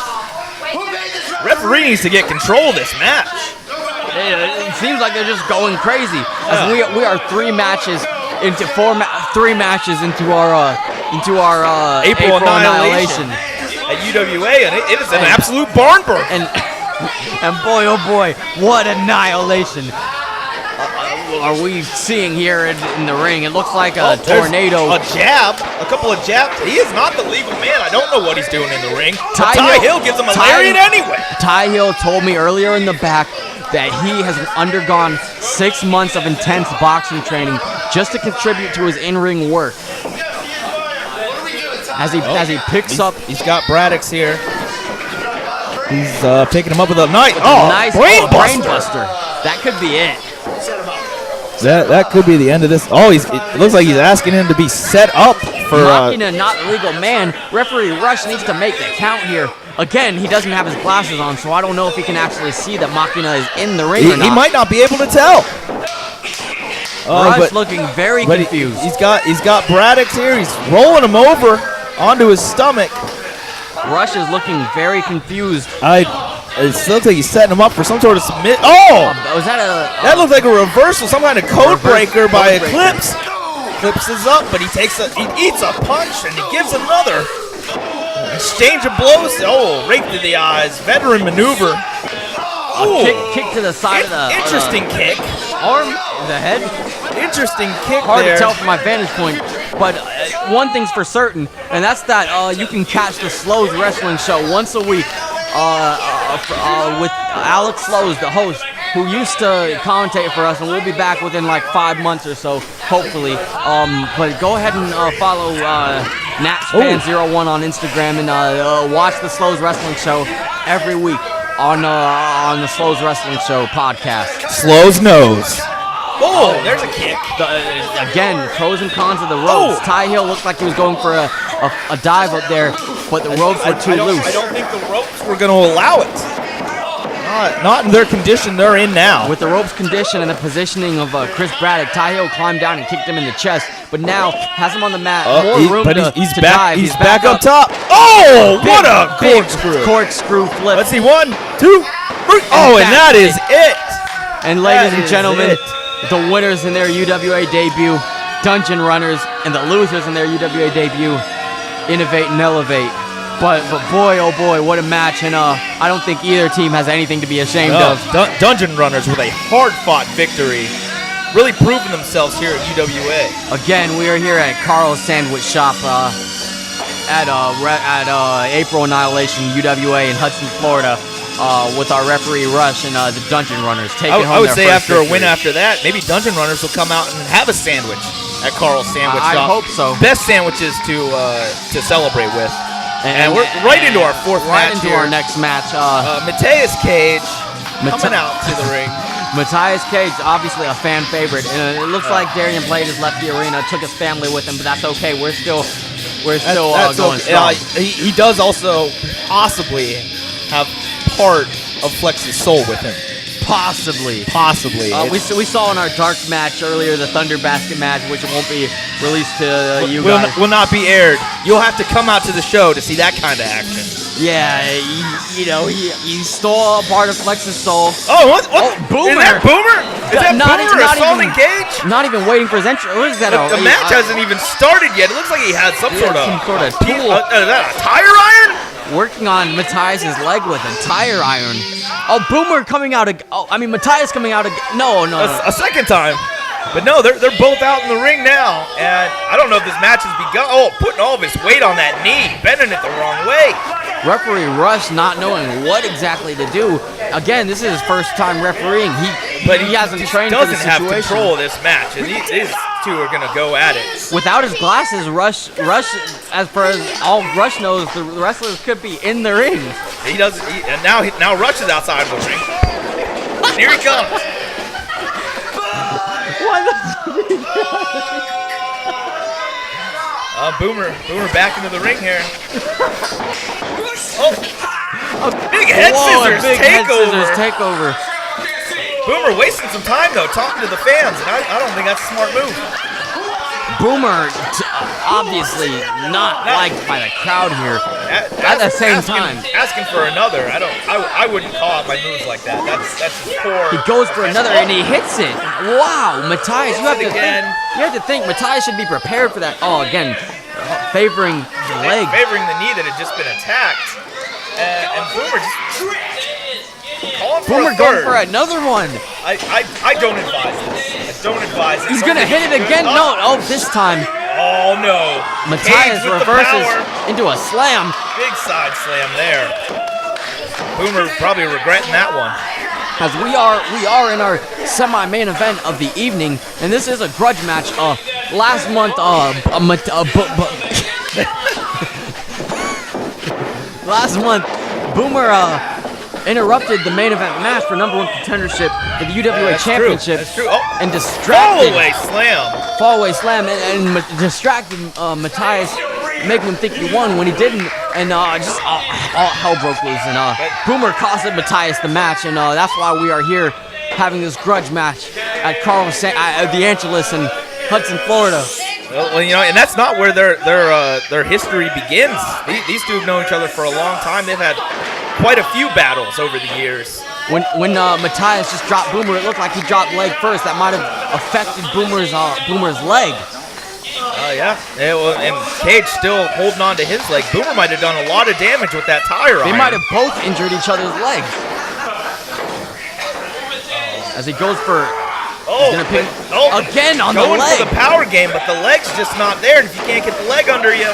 Referee needs to get control of this match. It seems like they're just going crazy. As we are three matches into our April Annihilation at UWA, and it is an absolute barn burner. And boy, oh boy, what annihilation are we seeing here in the ring? It looks like a tornado. A couple of jabs. He is not the legal man. I don't know what he's doing in the ring. Hyll gives him a lariat anyway. Hyll told me earlier in the back that he has undergone 6 months of intense boxing training just to contribute to his in-ring work. As he picks up, he's got Braddock's here. He's picking him up with a nice brain buster. That could be it. That could be the end of this. Oh, it looks like he's asking him to be set up for. Machina, not the legal man. Referee Rush needs to make the count here. Again, he doesn't have his glasses on, so I don't know if he can actually see that Machina is in the ring or not. He might not be able to tell. Rush looking very confused. He's got Braddock's here. He's rolling him over onto his stomach. Rush is looking very confused. It looks like he's setting him up for some sort of submit. Oh! Was that that looked like a reversal, some kind of code breaker by Eclipse. Eclipse is up, but he eats a punch and he gives another. Exchange of blows. Oh, right to the eyes. Veteran maneuver. Kick to the side of the. Interesting kick. arm, the head. Interesting kick Hard there. to tell from my vantage point, but one thing's for certain, and that's that you can catch the Slows Wrestling Show once a week with Alex Slows, the host, who used to commentate for us, and we'll be back within like 5 months or so, hopefully. But go ahead and follow NatsFan01 on Instagram and watch the Slows Wrestling Show every week on the Slows Wrestling Show podcast. Slows knows. Oh, there's a kick. Again, pros and cons of the ropes. Ty Hyll looked like he was going for a dive up there, but the ropes were too loose. I don't think the ropes were going to allow it. Not in their condition they're in now. With the ropes condition and the positioning of Chris Braddock, Ty Hyll climbed down and kicked him in the chest, but now has him on the mat. He's back up top. Oh, what a corkscrew. Corkscrew flip. Let's see, 1, 2, 3. Oh, and that is it. And ladies and gentlemen, the winners in their UWA debut, Dungeon Runners, and the losers in their UWA debut, Innovate and Elevate. But boy, oh boy, what a match, and I don't think either team has anything to be ashamed of. Dungeon Runners with a hard-fought victory, really proving themselves here at UWA. Again, we are here at Carl's Sandwich Shop at April Annihilation UWA in Hudson, Florida. With our referee Rush and the Dungeon Runners taking home I would their say first after a victory. win after that, maybe Dungeon Runners will come out and have a sandwich at Carl's Sandwich I Shop. hope so. Best sandwiches to celebrate with. And we're right into our fourth match Right into here. our next match. Matias Cage coming out to the ring. Matias Cage, obviously a fan favorite. And it looks like Darian Blade has left the arena, took his family with him, but that's okay. We're still going strong. He does also possibly have part of Flex's soul with him. Possibly. We saw in our dark match earlier, the Thunder Basket match, which won't be released to you guys. Will not be aired. You'll have to come out to the show to see that kind of action. Yeah, he stole a part of Flex's soul. Oh, what? Oh, Boomer. Is that Boomer? Is that Boomer assaulting Cage? Not even waiting for his entry. What is that? The match hasn't even started yet. It looks like he had some sort of tool. Is that a tire iron? Working on Matias' leg with a tire iron. Oh, Boomer coming out. Matias coming out. No. A second time. But no, they're both out in the ring now. And I don't know if this match has begun. Oh, putting all of his weight on that knee. Bending it the wrong way. Referee Rush not knowing what exactly to do. Again, this is his first time refereeing. He hasn't trained for the situation. Doesn't have control of this match. And these two are going to go at it. Without his glasses, Rush, as far as all Rush knows, the wrestlers could be in the ring. He doesn't. And now Rush is outside of the ring. Here he comes. Boomer back into the ring here. Big head scissors takeover. Boomer wasting some time though, talking to the fans, and I don't think that's a smart move. Boomer obviously not liked by the crowd here. At the same time, asking for another. I wouldn't call out my moves like that. That's just poor. He goes for another and he hits it. Wow, Matias, you have to think Matias should be prepared for that. Oh, again, favoring the leg. Favoring the knee that had just been attacked. And Boomer just Boomer going for another one. I don't advise this. I don't advise it. He's gonna hit it again. No, this time. Oh no. Matias reverses into a slam. Big side slam there. Boomer probably regretting that one. As we are in our semi-main event of the evening, and this is a grudge match. Last month, Boomer interrupted the main event match for #1 contendership for the UWA Championship. That's true. And distracted. Fallaway slam. And distracted Matias, making him think he won when he didn't. And all hell broke loose. And Boomer costed Matias the match. And that's why we are here having this grudge match at the Angelus in Hudson, Florida. Well, and that's not where their history begins. These two have known each other for a long time. They've had quite a few battles over the years. When Matias just dropped Boomer, it looked like he dropped leg first. That might have affected Boomer's leg. Yeah. And Cage still holding on to his leg. Boomer might have done a lot of damage with that tire iron. They might have both injured each other's legs. As he goes for Oh, again on the leg. Going for the power game, but the leg's just not there. And if you can't get the leg under you,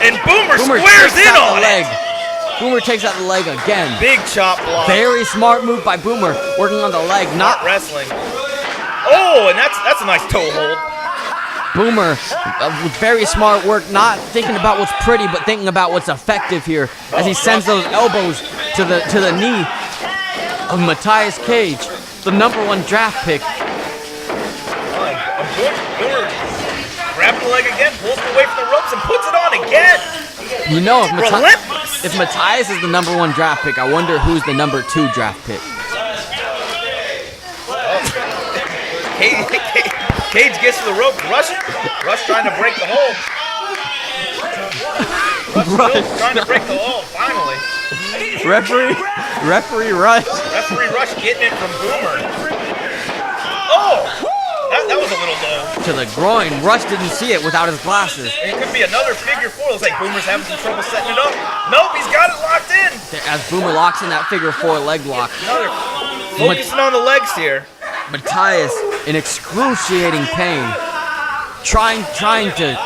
and Boomer squares in on leg. it. Boomer takes out the leg again. Big chop block. Very smart move by Boomer, working on the leg, not wrestling. Oh, and that's a nice toe hold. Boomer, with very smart work, not thinking about what's pretty, but thinking about what's effective here, as he sends those elbows to the knee of Matias Cage, the #1 draft pick. Boomer grabs the leg again, pulls him away from the ropes, and puts it on again. You know, Relentless. if Matias is the #1 draft pick, I wonder who's the #2 draft pick. Cage gets to the rope. Rush trying to break the hold. Rush trying to break the hold. Finally. Referee Rush. Referee Rush getting it from Boomer. Oh, that was a little low. To the groin. Rush didn't see it without his glasses. It could be another figure 4. Looks like Boomer's having some trouble setting it up. Nope, he's got it locked in. As Boomer locks in that figure 4 leg lock. Focusing on the legs here. Matias in excruciating pain, trying to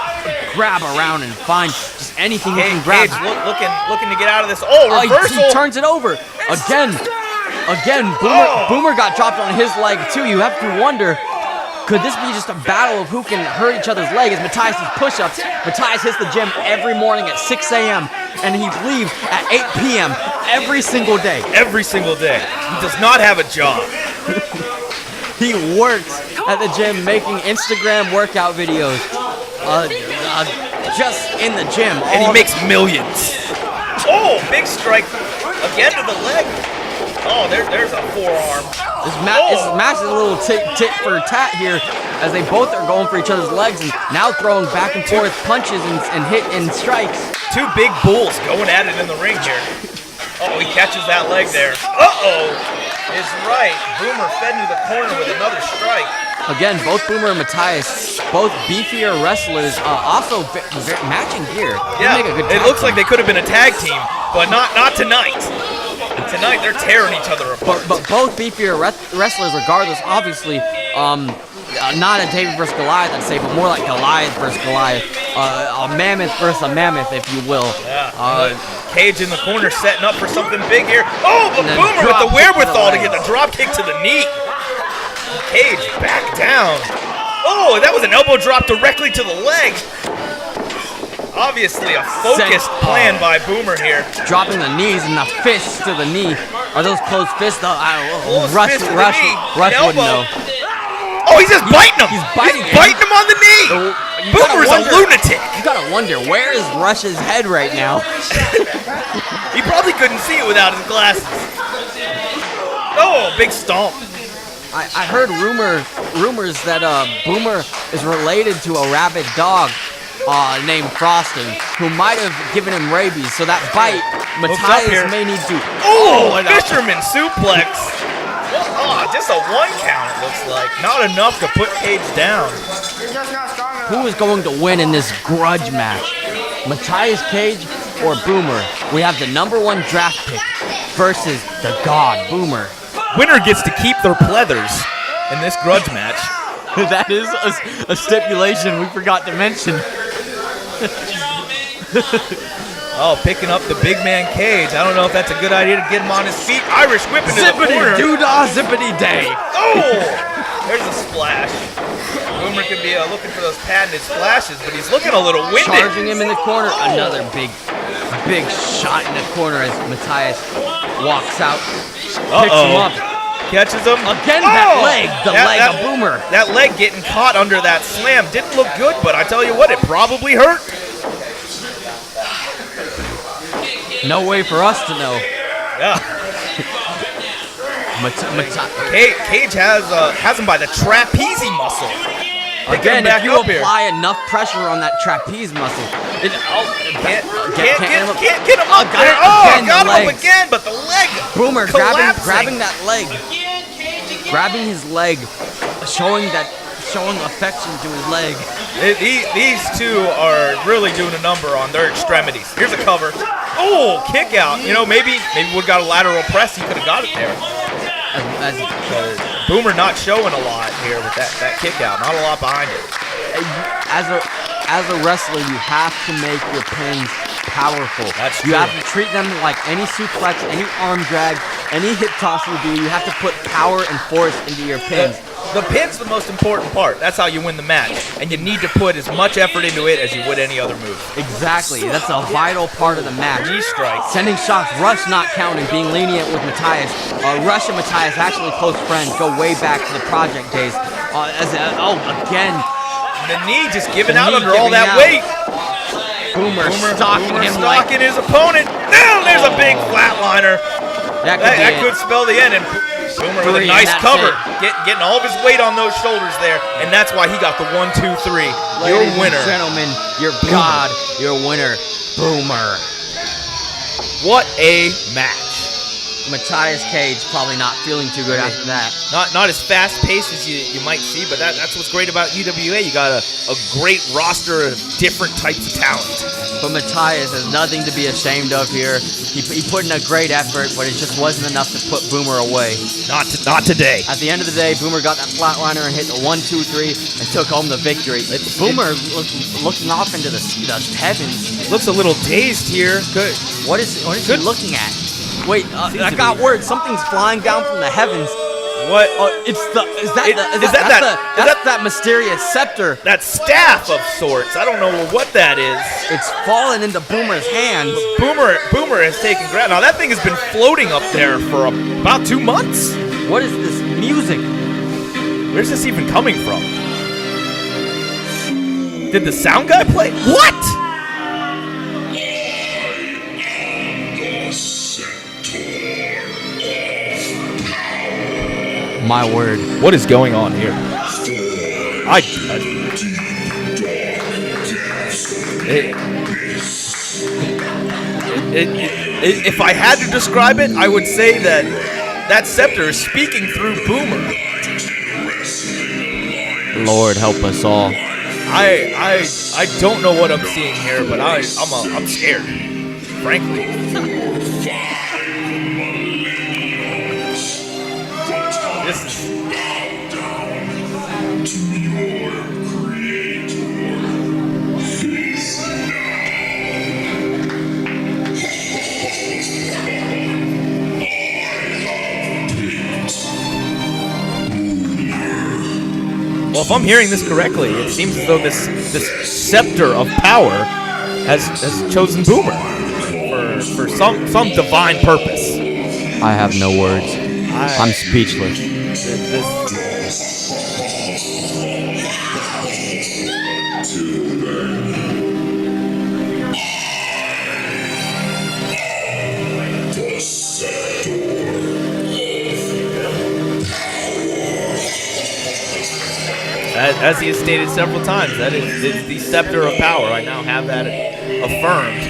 grab around and find just anything he can grab. Cage looking to get out of this. Oh, reversal! He turns it over again. Boomer got dropped on his leg too. You have to wonder, could this be just a battle of who can hurt each other's leg? As Matias does push-ups. Matias hits the gym every morning at 6 a.m. and he leaves at 8 p.m. every single day. Every single day. He does not have a job. He works at the gym making Instagram workout videos, just in the gym. And he makes millions. Oh, big strike again to the leg. Oh, there's a forearm. This match is a little tit for tat here, as they both are going for each other's legs and now throwing back and forth punches and hit and strikes. Two big bulls going at it in the ring here. Oh, he catches that leg there. Is right. Boomer fed into the corner with another strike. Again, both Boomer and Matias, both beefier wrestlers, also matching gear. Yeah, make a good it looks like they could have been a tag team, but not tonight. Tonight they're tearing each other apart. But both beefier wrestlers, regardless, obviously, not a David versus Goliath, I'd say, but more like Goliath versus Goliath. A mammoth versus a mammoth, if you will. Yeah. Cage in the corner setting up for something big here. Oh, but Boomer with the wherewithal to get the drop kick to the knee. Cage back down. Oh, that was an elbow drop directly to the leg. Obviously a focused plan by Boomer here. Dropping the knees and the fists to the knee. Are those closed fists though? Rush wouldn't know. Oh, he's just biting him. He's biting him on the knee. Boomer's a lunatic. You gotta wonder, where is Rush's head right now? He probably couldn't see it without his glasses. Oh, big stomp. I heard rumors that Boomer is related to a rabid dog named Frosting, who might have given him rabies. So that bite, Matias may need to. Oh, fisherman suplex. Just a 1 count, it looks like. Not enough to put Cage down. Who is going to win in this grudge match? Matias Cage or Boomer? We have the #1 draft pick versus the God, Boomer. Winner gets to keep their pleathers in this grudge match. That is a stipulation we forgot to mention. Oh, picking up the big man Cage. I don't know if that's a good idea to get him on his feet. Irish whip into the corner. Zippity-doo-dah, zippity-day. Oh, there's a splash. Boomer could be looking for those patented splashes, but he's looking a little winded. Charging him in the corner. Another big shot in the corner as Matias walks out. Picks him up. Catches him. Again, that leg. The leg of Boomer. That leg getting caught under that slam didn't look good, but I tell you what, it probably hurt. No way for us to know. Yeah. Cage has him by the trapeze muscle. Again, if you apply enough pressure on that trapeze muscle, can't get him up there. Oh, got him up again, but the leg. Boomer grabbing that leg, grabbing his leg, showing affection to his leg. These two are really doing a number on their extremities. Here's a cover. Oh, kick out. You know, maybe we got a lateral press. He could have got it there. Boomer not showing a lot here with that kick out. Not a lot behind it. As a wrestler, you have to make your pins powerful. That's you true. have to treat them like any suplex, any arm drag, any hip toss you do. You have to put power and force into your pins. The pin's the most important part. That's how you win the match. And you need to put as much effort into it as you would any other move. Exactly. That's a vital part of the match. Knee strikes. Sending shots, Rush not counting, being lenient with Matias. Rush and Matias, actually close friends, go way back to the project days. Again. The knee just giving out under all that weight. Boomer stalking his opponent. There's a big flatliner. That could spell the end. And Boomer with a nice cover. Getting all of his weight on those shoulders there. And that's why he got the 1, 2, 3. Your winner. Ladies and gentlemen, your God, your winner, Boomer. What a match. Matias Cage probably not feeling too good after that. Not as fast paced as you might see, but that's what's great about UWA. You got a great roster of different types of talent. But Matias has nothing to be ashamed of here. He put in a great effort, but it just wasn't enough to put Boomer away. Not today. At the end of the day, Boomer got that flatliner and hit the 1, 2, 3 and took home the victory. Boomer looking off into the heavens. Looks a little dazed here. Good. What is he looking at? Wait, I got word. Something's flying down from the heavens. What? That's that mysterious scepter. That staff of sorts. I don't know what that is. It's fallen into Boomer's hands. Boomer has taken ground. Now that thing has been floating up there for about 2 months. What is this music? Where's this even coming from? Did the sound guy play? What? My word. What is going on here? If I had to describe it, I would say that scepter is speaking through Boomer. Lord help us all. I don't know what I'm seeing here, but I'm scared, frankly. This is well, if I'm hearing this correctly, it seems as though this scepter of power has chosen Boomer for some divine purpose. I have no words. I'm speechless. As he has stated several times, that is the scepter of power. I now have that affirmed.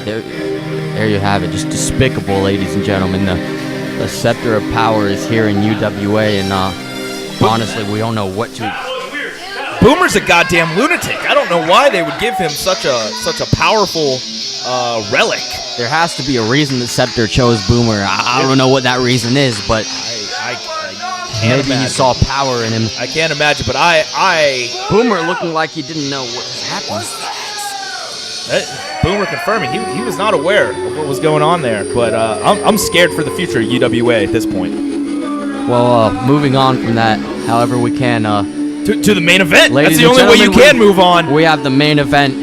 There you have it. Just despicable, ladies and gentlemen. The scepter of power is here in UWA, and honestly, we don't know what to. Boomer's a goddamn lunatic. I don't know why they would give him such a powerful relic. There has to be a reason the scepter chose Boomer. I don't know what that reason is, but maybe he saw power in him. I can't imagine, but Boomer looking like he didn't know what was happening. Boomer confirming he was not aware of what was going on there, but I'm scared for the future of UWA at this point. Well, moving on from that, however we can. To the main event. Ladies That's the only way you can move on. We have the main event.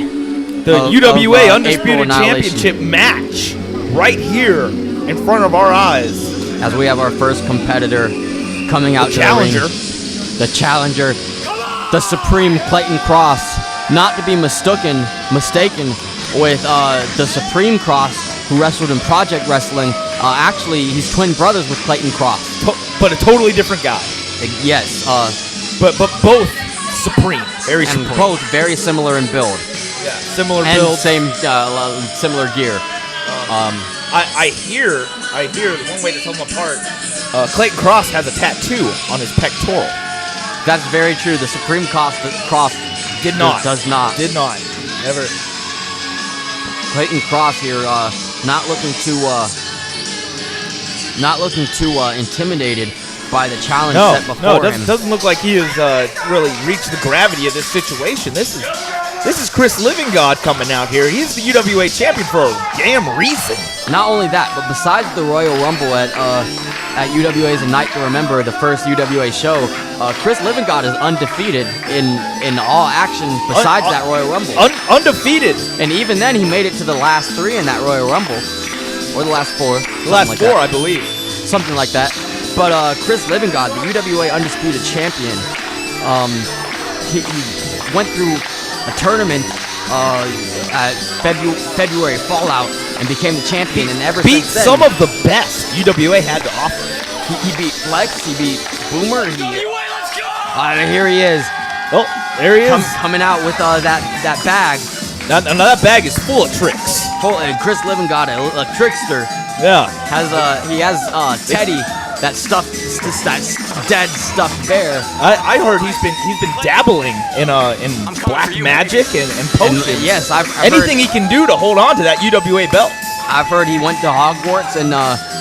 The UWA Undisputed Championship match right here in front of our eyes. As we have our first competitor coming out to the ring. The challenger. The Supreme Clayton Cross. Not to be mistaken with the Supreme Cross, who wrestled in Project Wrestling. Actually, he's twin brothers with Clayton Cross. But a totally different guy. Yes. But both supreme. Very supreme. And both very similar in build. Yeah, similar build. And similar gear. I hear one way to tell them apart, Clayton Cross has a tattoo on his pectoral. That's very true. The Supreme Cross Did not. Never. Clayton Cross here, not looking to not looking too intimidated by the challenge No, set before him. doesn't look like he has really reached the gravity of this situation. This is Chris Livingod coming out here. He's the UWA champion for a damn reason. Not only that, but besides the Royal Rumble at UWA's A Night to Remember, the first UWA show, Chris Livingod is undefeated in all action besides that Royal Rumble. Undefeated. And even then, he made it to the last 3 in that Royal Rumble. Or the last 4. The last 4, I believe. Something like that. But Chris Livingod, the UWA Undisputed Champion, he went through a tournament at February Fallout and became the champion. And ever beat since then, some of the best UWA had to offer. He beat Flex, he beat Boomer. Here he is. Oh, there he is. Coming out with that bag. Now that bag is full of tricks. And Chris Livingod, a trickster, Yeah. he has Teddy, that dead stuffed bear. I heard he's been dabbling in black magic and potions. Yes, I've anything heard, he can do to hold on to that UWA belt. I've heard he went to Hogwarts and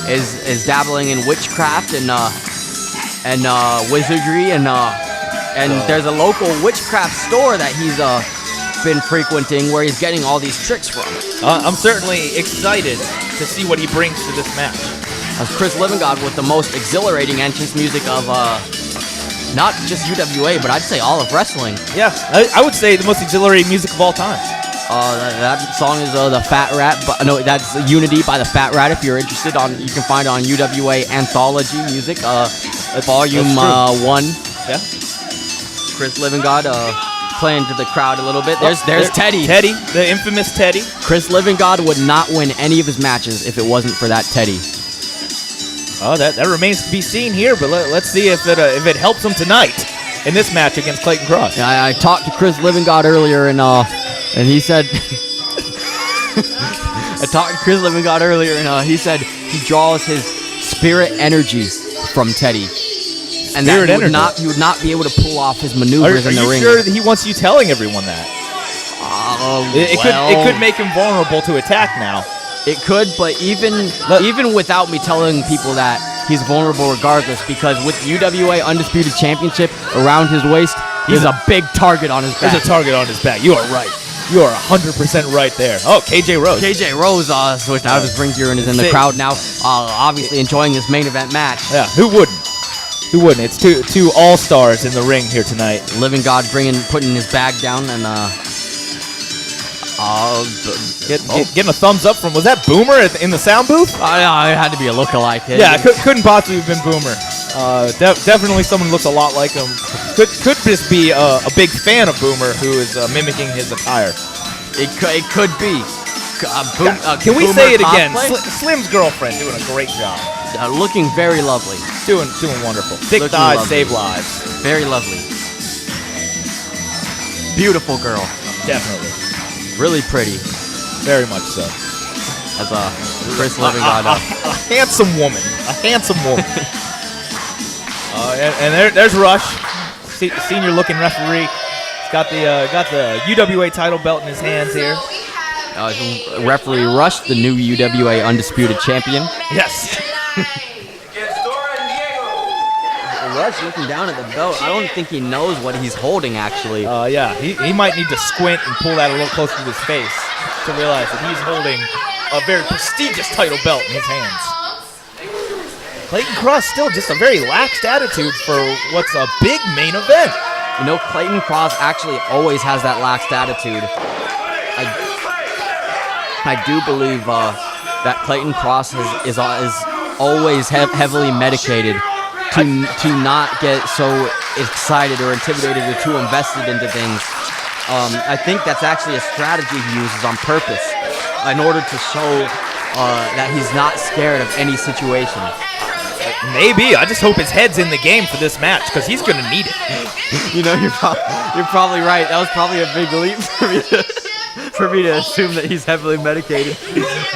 is dabbling in witchcraft and wizardry and there's a local witchcraft store that he's been frequenting where he's getting all these tricks from. I'm certainly excited to see what he brings to this match. As Chris Livingod with the most exhilarating entrance music of not just UWA, but I'd say all of wrestling. Yeah, I would say the most exhilarating music of all time. That song is the Fat Rat, but no, that's Unity by the Fat Rat. If you're interested, you can find it on UWA Anthology Music, Volume 1. Yeah. Chris Livingod playing to the crowd a little bit. There's Teddy. Teddy, the infamous Teddy. Chris Livingod would not win any of his matches if it wasn't for that Teddy. Oh, that remains to be seen here, but let's see if it helps him tonight in this match against Clayton Cross. Yeah, I talked to Chris Livingod earlier, and he said, I talked to Chris Livingod earlier, and he said he draws his spirit energy from Teddy, and that he would not be able to pull off his maneuvers in the ring. Are you sure that he wants you telling everyone that? It could make him vulnerable to attack now. It could, but even without me telling people that, he's vulnerable regardless, because with UWA Undisputed Championship around his waist, he's a big target on his back. There's a target on his back. You are right. You are 100% right there. Oh, KJ Rose. KJ Rose switched out of his ring gear and is in the crowd now, obviously enjoying this main event match. Yeah, who wouldn't? Who wouldn't? It's two all-stars in the ring here tonight. Livingod putting his bag down and getting a thumbs up from, was that Boomer in the sound booth? It had to be a lookalike. Yeah, couldn't possibly have been Boomer. Definitely someone who looks a lot like him. Could just be a big fan of Boomer who is mimicking his attire. It could be. Can we say it again? Cosplay? Slim's girlfriend doing a great job. Looking very lovely. Doing wonderful. Thick thighs save lives. Very lovely. Beautiful girl. Definitely. Really pretty. Very much so. As Chris Livingod. A handsome woman. A handsome woman. And there's Rush, senior looking referee. He's got the UWA title belt in his hands here. Referee Rush, the new UWA Undisputed Champion. Yes. Rush looking down at the belt. I don't think he knows what he's holding, actually. Yeah, he might need to squint and pull that a little closer to his face to realize that he's holding a very prestigious title belt in his hands. Clayton Cross still just a very laxed attitude for what's a big main event. You know, Clayton Cross actually always has that laxed attitude. I do believe that Clayton Cross is always heavily medicated to not get so excited or intimidated or too invested into things. I think that's actually a strategy he uses on purpose in order to show that he's not scared of any situation. Maybe. I just hope his head's in the game for this match because he's going to need it. You know, you're probably right. That was probably a big leap for me to assume that he's heavily medicated.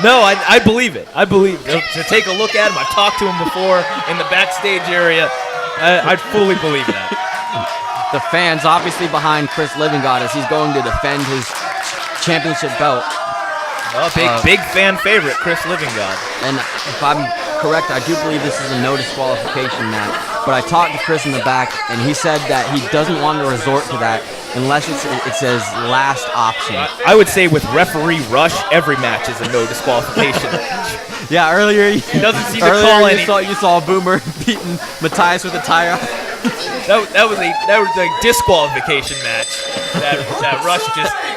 No, I believe it. I believe it. To take a look at him, I've talked to him before in the backstage area. I fully believe that. The fans obviously behind Chris Livingod as he's going to defend his championship belt. Big fan favorite, Chris Livingod. And if I'm correct. I do believe this is a no disqualification match. But I talked to Chris in the back, and he said that he doesn't want to resort to that unless it says last option. I would say with referee rush, every match is a no disqualification. Yeah, earlier he doesn't seem to call any. You saw Boomer beating Matias with a tire. that was a disqualification match. That rush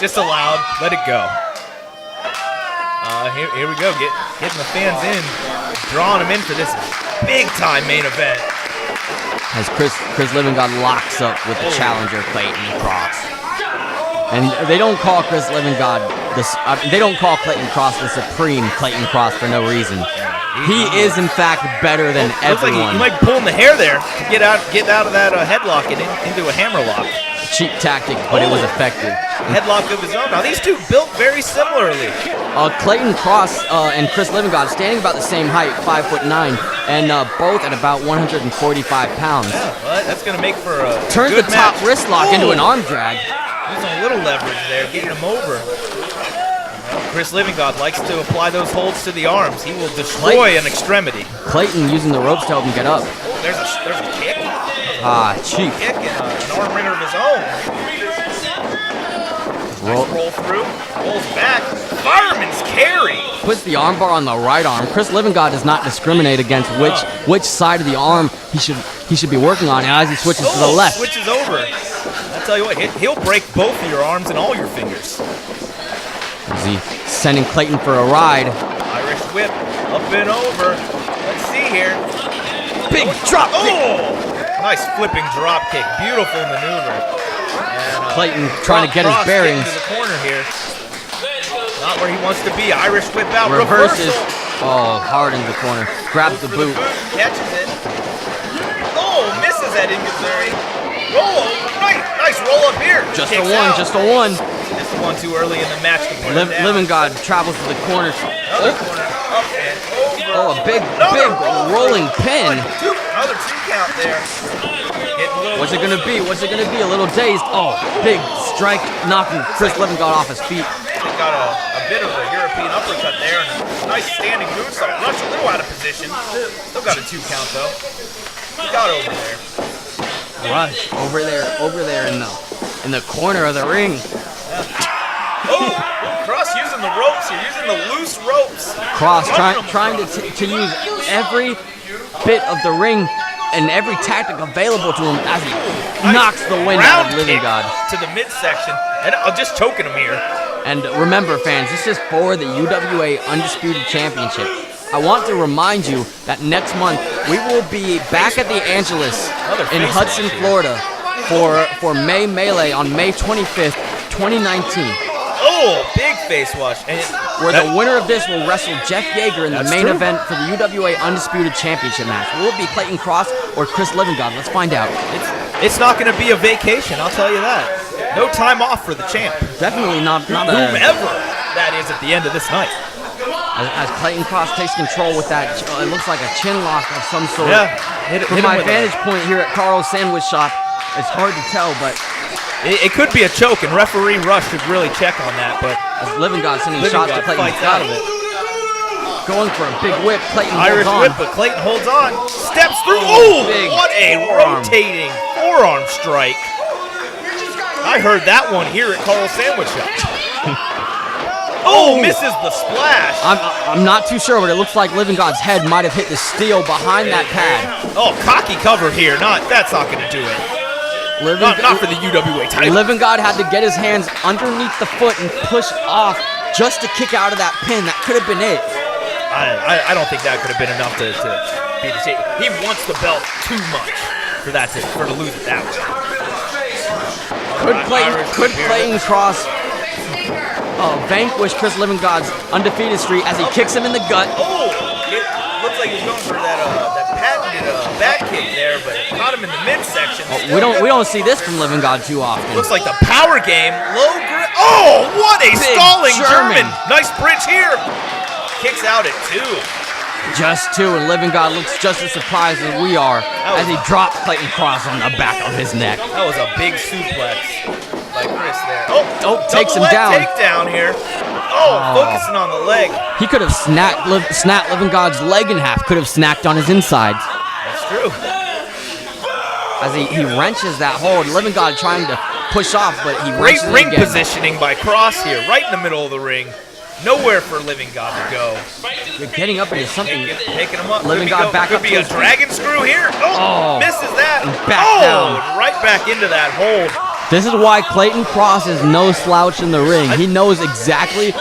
just allowed. Let it go. Here we go. Getting the fans in, drawing them in for this big time main event. As Chris Livingod locks up with the challenger Clayton Cross. And they don't call Chris Livingod they don't call Clayton Cross the supreme Clayton Cross for no reason. He is in fact better than everyone. Looks like he might be pulling the hair there to get out of that headlock and into a hammer lock. Cheap tactic, but it was effective. Headlock of his own. Now these two built very similarly. Clayton Cross and Chris Livingod standing about the same height, 5'9", and both at about 145 pounds. Yeah, well, that's going to make for a turns good the top match. wrist lock into an arm drag. Using a little leverage there, getting him over. Chris Livingod likes to apply those holds to the arms. He will destroy an extremity. Clayton using the ropes to help him get up. Oh, there's a kick. Cheap. Kick and an arm wringer of his own. Roll through, rolls back. Fireman's carry. Puts the armbar on the right arm. Chris Livingod does not discriminate against which side of the arm he should be working on as he switches to the left. Switches over. I tell you what, he'll break both of your arms and all your fingers. Is he sending Clayton for a ride? Irish whip, up and over. Let's see here. Big drop kick. Nice flipping drop kick. Beautiful maneuver. And, Clayton trying to get his bearings. Into the corner here. Not where he wants to be. Irish whip out. Reverses. Reversal. Hard into the corner. Grabs the boot. Catches it. Misses that in Missouri. Roll over. Nice roll up here. Just a one. This one too early in the match to put him down. Livingod travels to the corner. Another corner. Up and over. A big rolling pin. Another two count there. What's it gonna be? A little dazed. Big strike knocking Chris Livingod off his feet. Got a bit of a European uppercut there and a nice standing moonsault. Rush a little out of position. Still got a 2 count though. He got over there. Rush over there in the corner of the ring. Yeah. Cross using the ropes here, using the loose ropes. Cross trying to use every bit of the ring and every tactic available to him as he knocks the wind out of Livingod. To the midsection, and just choking him here. And remember, fans, this is for the UWA Undisputed Championship. I want to remind you that next month we will be back at the Angelus in Hudson, Florida for May Melee on May 25th, 2019. Big face wash. And where the winner of this will wrestle Jeff Yager in the main event for the UWA Undisputed Championship match. Will it be Clayton Cross or Chris Livingod? Let's find out. It's not going to be a vacation, I'll tell you that. No time off for the champ. Definitely not whomever that is at the end of this night. As Clayton Cross takes control with that, it looks like a chin lock of some sort. Yeah. From my vantage point here at Carl's Sandwich Shop, it's hard to tell, but it could be a choke, and referee Rush should really check on that. But as Livingod sending shots to Clayton, out of it. Going for a big whip, Clayton Irish holds on. whip, but Clayton holds on. Steps through. What a rotating forearm strike. I heard that one here at Carl's Sandwich Shop. Misses the splash. I'm not too sure, but it looks like Livingod's head might have hit the steel behind that pad. Cocky cover here. That's not going to do it. Not for the UWA title. Livingod had to get his hands underneath the foot and push off just to kick out of that pin. That could have been it. I don't think that could have been enough to beat the shape. He wants the belt too much for to lose it that way. Could Clayton Cross vanquish Chris Livingod's undefeated streak as he kicks him in the gut? It looks like he's going for that patented back kick there, but caught him in the midsection. We don't see this from Livingod too often. Looks like the power game. Low grip. What a stalling German. Nice bridge here. Kicks out at 2. Just 2, and Livingod looks just as surprised as we are as he drops Clayton Cross on the back of his neck. That was a big suplex. by Chris there. Oh, takes him leg down. Takedown here. Focusing on the leg. He could have snapped Livingod's leg in half. Could have snacked on his insides. That's true. As he wrenches that hold. Livingod trying to push off, but he Great wrenches ring it again. positioning by Cross here, right in the middle of the ring. Nowhere for Livingod to go. You're getting up into something. Taking him up. Livingod back up Could to be a his dragon screw here. Misses that. Back down. Right back into that hold. This is why Clayton Cross is no slouch in the ring. He knows exactly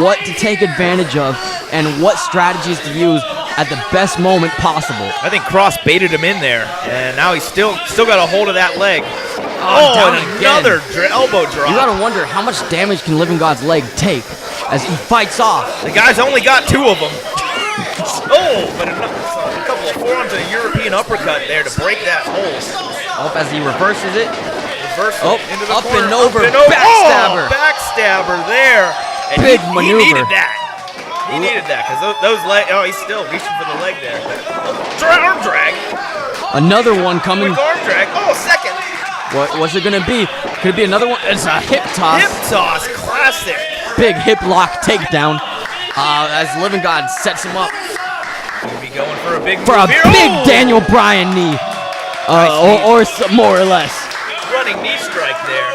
what to take advantage of and what strategies to use at the best moment possible. I think Cross baited him in there, and now he's still got a hold of that leg. Down and again. another elbow drop. You gotta wonder how much damage can Livingod's leg take as he fights off. The guy's only got 2 of them. But a couple of forearms and a European uppercut there to break that hold. As he reverses it. Into the up corner. and over. Backstabber. Backstabber there. And Big he maneuver. needed that. He needed that because those legs. He's still reaching for the leg there. Arm drag. Another one coming. Quick arm drag. Second. What's it gonna be? Could it be another one? It's a hip toss. Hip toss, classic. Big hip lock takedown. As Livingod sets him up Gonna be going for a big big Daniel Bryan knee. Or more or less. Running knee strike there.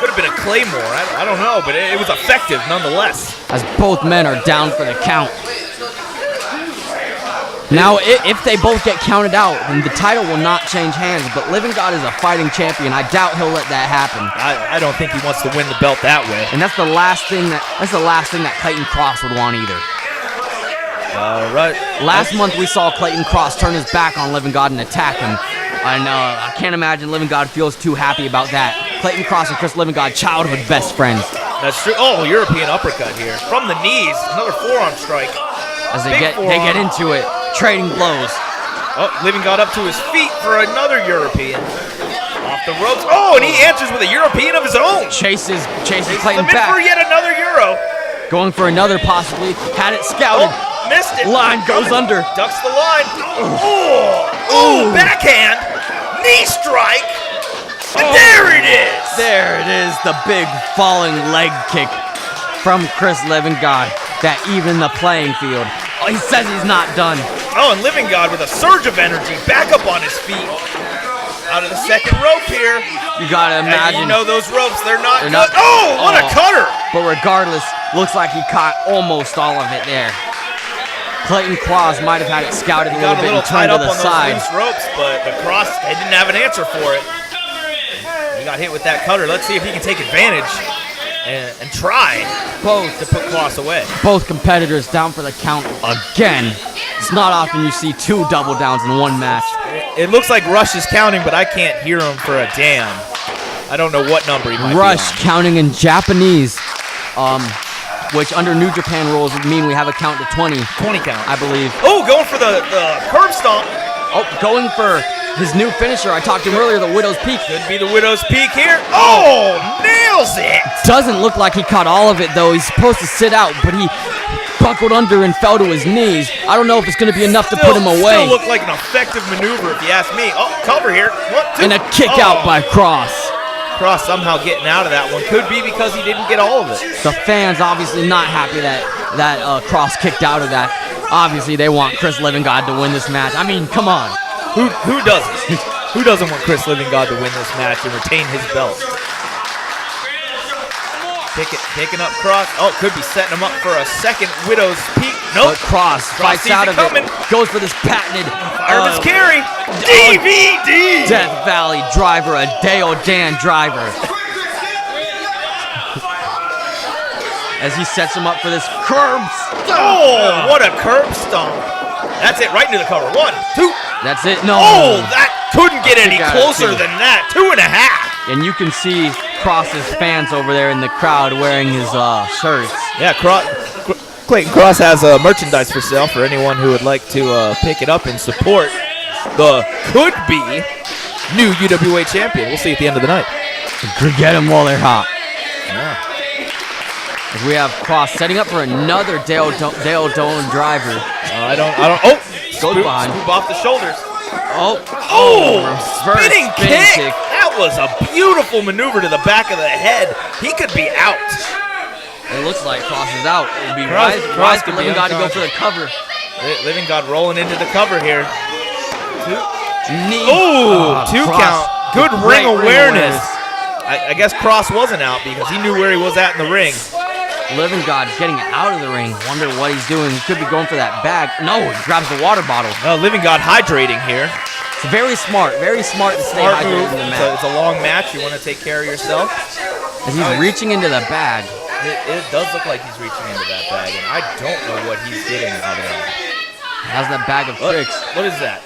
Could have been a claymore. I don't know, but it was effective nonetheless. As both men are down for the count. Now, if they both get counted out, then the title will not change hands. But Livingod is a fighting champion. I doubt he'll let that happen. I don't think he wants to win the belt that way. And that's the last thing that Clayton Cross would want either. All right. Last month we saw Clayton Cross turn his back on Livingod and attack him. And I can't imagine Livingod feels too happy about that. Clayton Cross and Chris Livingod, childhood best friends. That's true. European uppercut here from the knees. Another forearm strike. As they get into it, trading blows. Livingod up to his feet for another European. Off the ropes. And he answers with a European of his own. Chases Clayton back. For yet another Euro. Going for another possibly. Had it scouted. Missed it. Line goes under. Ducks the line. Backhand. Knee strike. And there it is. There it is. The big falling leg kick from Chris Livingod that even the playing field. He says he's not done. And Livingod with a surge of energy back up on his feet. Out of the second rope here. You gotta imagine. And those ropes, they're not good. Not, what a cutter. But regardless, looks like he caught almost all of it there. Clayton Cross might have had it scouted a little bit and turned to the side. Those ropes, but the Cross, they didn't have an answer for it. He got hit with that cutter. Let's see if he can take advantage and try to put Cross away. Both competitors down for the count again. It's not often you see 2 double downs in one match. It looks like Rush is counting, but I can't hear him for a damn. I don't know what number he might Rush be on. counting in Japanese, which under New Japan rules would mean we have a count to 20. 20 count. I believe. Going for the curb stomp. Going for his new finisher. I talked to him earlier, the Widow's Peak. Could be the Widow's Peak here. Nails it. Doesn't look like he caught all of it, though. He's supposed to sit out, but he buckled under and fell to his knees. I don't know if it's going to be enough to put him away. Still looked like an effective maneuver, if you ask me. Cover here. 1, 2. And a kick out by Cross. Cross somehow getting out of that one. Could be because he didn't get all of it. The fans obviously not happy that Cross kicked out of that. Obviously, they want Chris Livingod to win this match. I mean, come on. Who doesn't? Who doesn't want Chris Livingod to win this match and retain his belt? Taking up Cross. Could be setting him up for a second Widow's Peak. Nope. But Cross fights out of it. Goes for this patented Fireman's carry. DVD. Death Valley driver, a Dale Dan driver. As he sets him up for this curb stomp. What a curb stomp. That's it, right into the cover. 1, 2. That's it. No. That couldn't get any closer than that. 2.5. And you can see Cross's fans over there in the crowd wearing his shirts. Yeah, Clayton Cross has merchandise for sale for anyone who would like to pick it up and support the could-be new UWA champion. We'll see at the end of the night. Get them while they're hot. Yeah. As we have Cross setting up for another Dale Doan driver. Goes behind. Scoop off the shoulders. Spinning kick. That was a beautiful maneuver to the back of the head. He could be out. It looks like Cross is out. It would be Cross wise could for be Livingod to go for the cover. Livingod rolling into the cover here. Knee. Two Cross. count. Good ring Great awareness. I guess Cross wasn't out because he knew where he was at in the ring. Livingod getting out of the ring. Wonder what he's doing. He could be going for that bag. No, he grabs the water bottle. Livingod hydrating here. It's very smart to stay hydrated in the match. It's a long match. You want to take care of yourself. As he's reaching into the bag. It does look like he's reaching into that bag, and I don't know what he's getting out of it. How's that bag of tricks? What is that?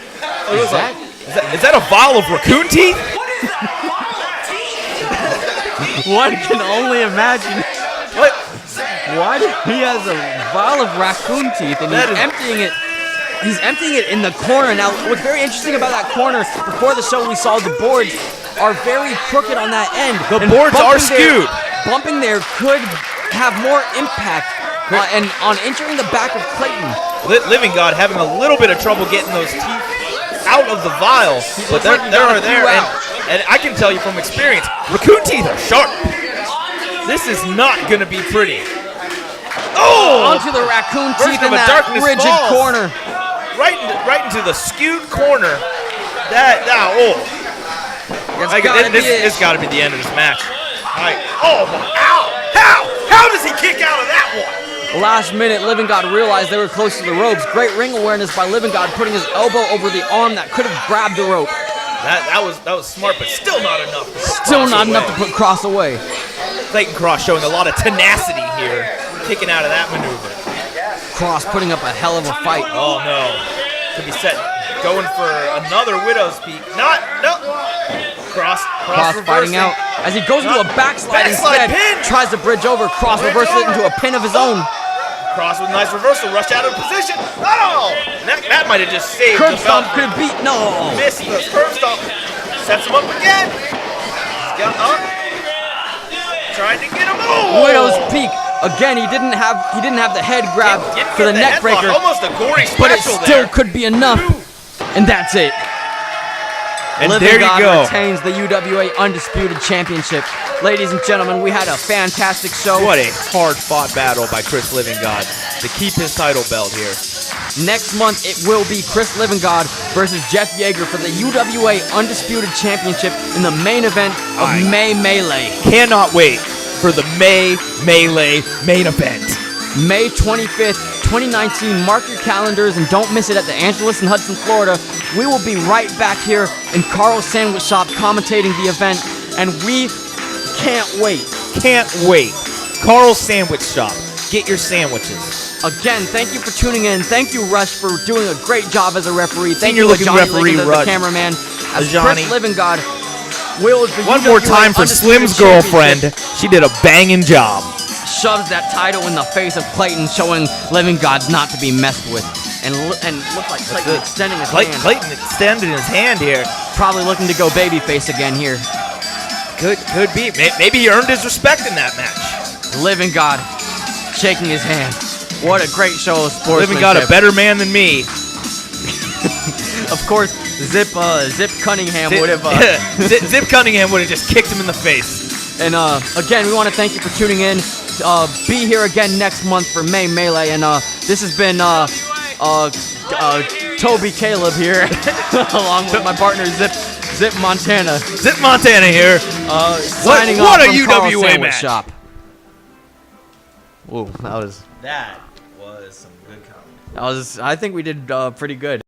Is that a vial of raccoon teeth? One can only imagine. What? Why? He has a vial of raccoon teeth, and he's emptying it. He's emptying it in the corner. Now, what's very interesting about that corner, before the show we saw the boards are very crooked on that end. The boards are skewed. Bumping there could have more impact and on entering the back of Clayton. Livingod having a little bit of trouble getting those teeth out of the vial, but there are there. And I can tell you from experience, raccoon teeth are sharp. This is not going to be pretty. Onto the raccoon teeth in that rigid corner. Right into the skewed corner. It's got to be the end of this match. How does he kick out of that one? Last minute, Livingod realized they were close to the ropes. Great ring awareness by Livingod, putting his elbow over the arm that could have grabbed the rope. That was smart, but still not enough. Still not enough to put Cross away. Clayton Cross showing a lot of tenacity here, kicking out of that maneuver. Cross putting up a hell of a fight. Oh no, could be set, going for another Widow's Peak. No. Cross fighting out as he goes into a backslide instead. Pin. Tries to bridge over. Cross reverses it into a pin of his own. Cross with a nice reversal, rush out of position. Oh! That might have just saved Curb stomp could have beat. No. Missy, curb stomp. Sets him up again. He's got up. Trying to get him. Oh! Widow's Peak. Again, he didn't have the head grab for the neck breaker. Almost a gory special but it still could be enough. And that's it. And there you go. Retains the UWA Undisputed Championship. Ladies and gentlemen, we had a fantastic show. What a hard-fought battle by Chris Livingod to keep his title belt here. Next month, it will be Chris Livingod versus Jeff Yager for the UWA Undisputed Championship in the main event of May Melee. Cannot wait for the May Melee main event. May 25th, 2019. Mark your calendars and don't miss it at the Angeles in Hudson, Florida. We will be right back here in Carl's Sandwich Shop commentating the event, and we can't wait. Can't wait. Carl's Sandwich Shop. Get your sandwiches. Again, thank you for tuning in. Thank you, Rush, for doing a great job as a referee. Thank you, looking Johnny referee, Liggins, as the cameraman. As Johnny. Chris Livingod will one more time for Slim's girlfriend. She did a banging job. Shoves that title in the face of Clayton, showing Livingod not to be messed with. And looked like Clayton extending his hand. Clayton extended his hand here. Probably looking to go babyface again here. Could be. Maybe he earned his respect in that match. Livingod shaking his hand. What a great show of sportsmanship. Livingod a better man than me. Of course, Zip Cunningham would have. Zip Cunningham would have just kicked him in the face. And again, we want to thank you for tuning in. Be here again next month for May Melee. And this has been Toby Caleb here, along with my partner Zip Montana. Zip Montana here. Signing off from Carl's Sandwich Shop. Whoa, that was some good comedy. I think we did pretty good.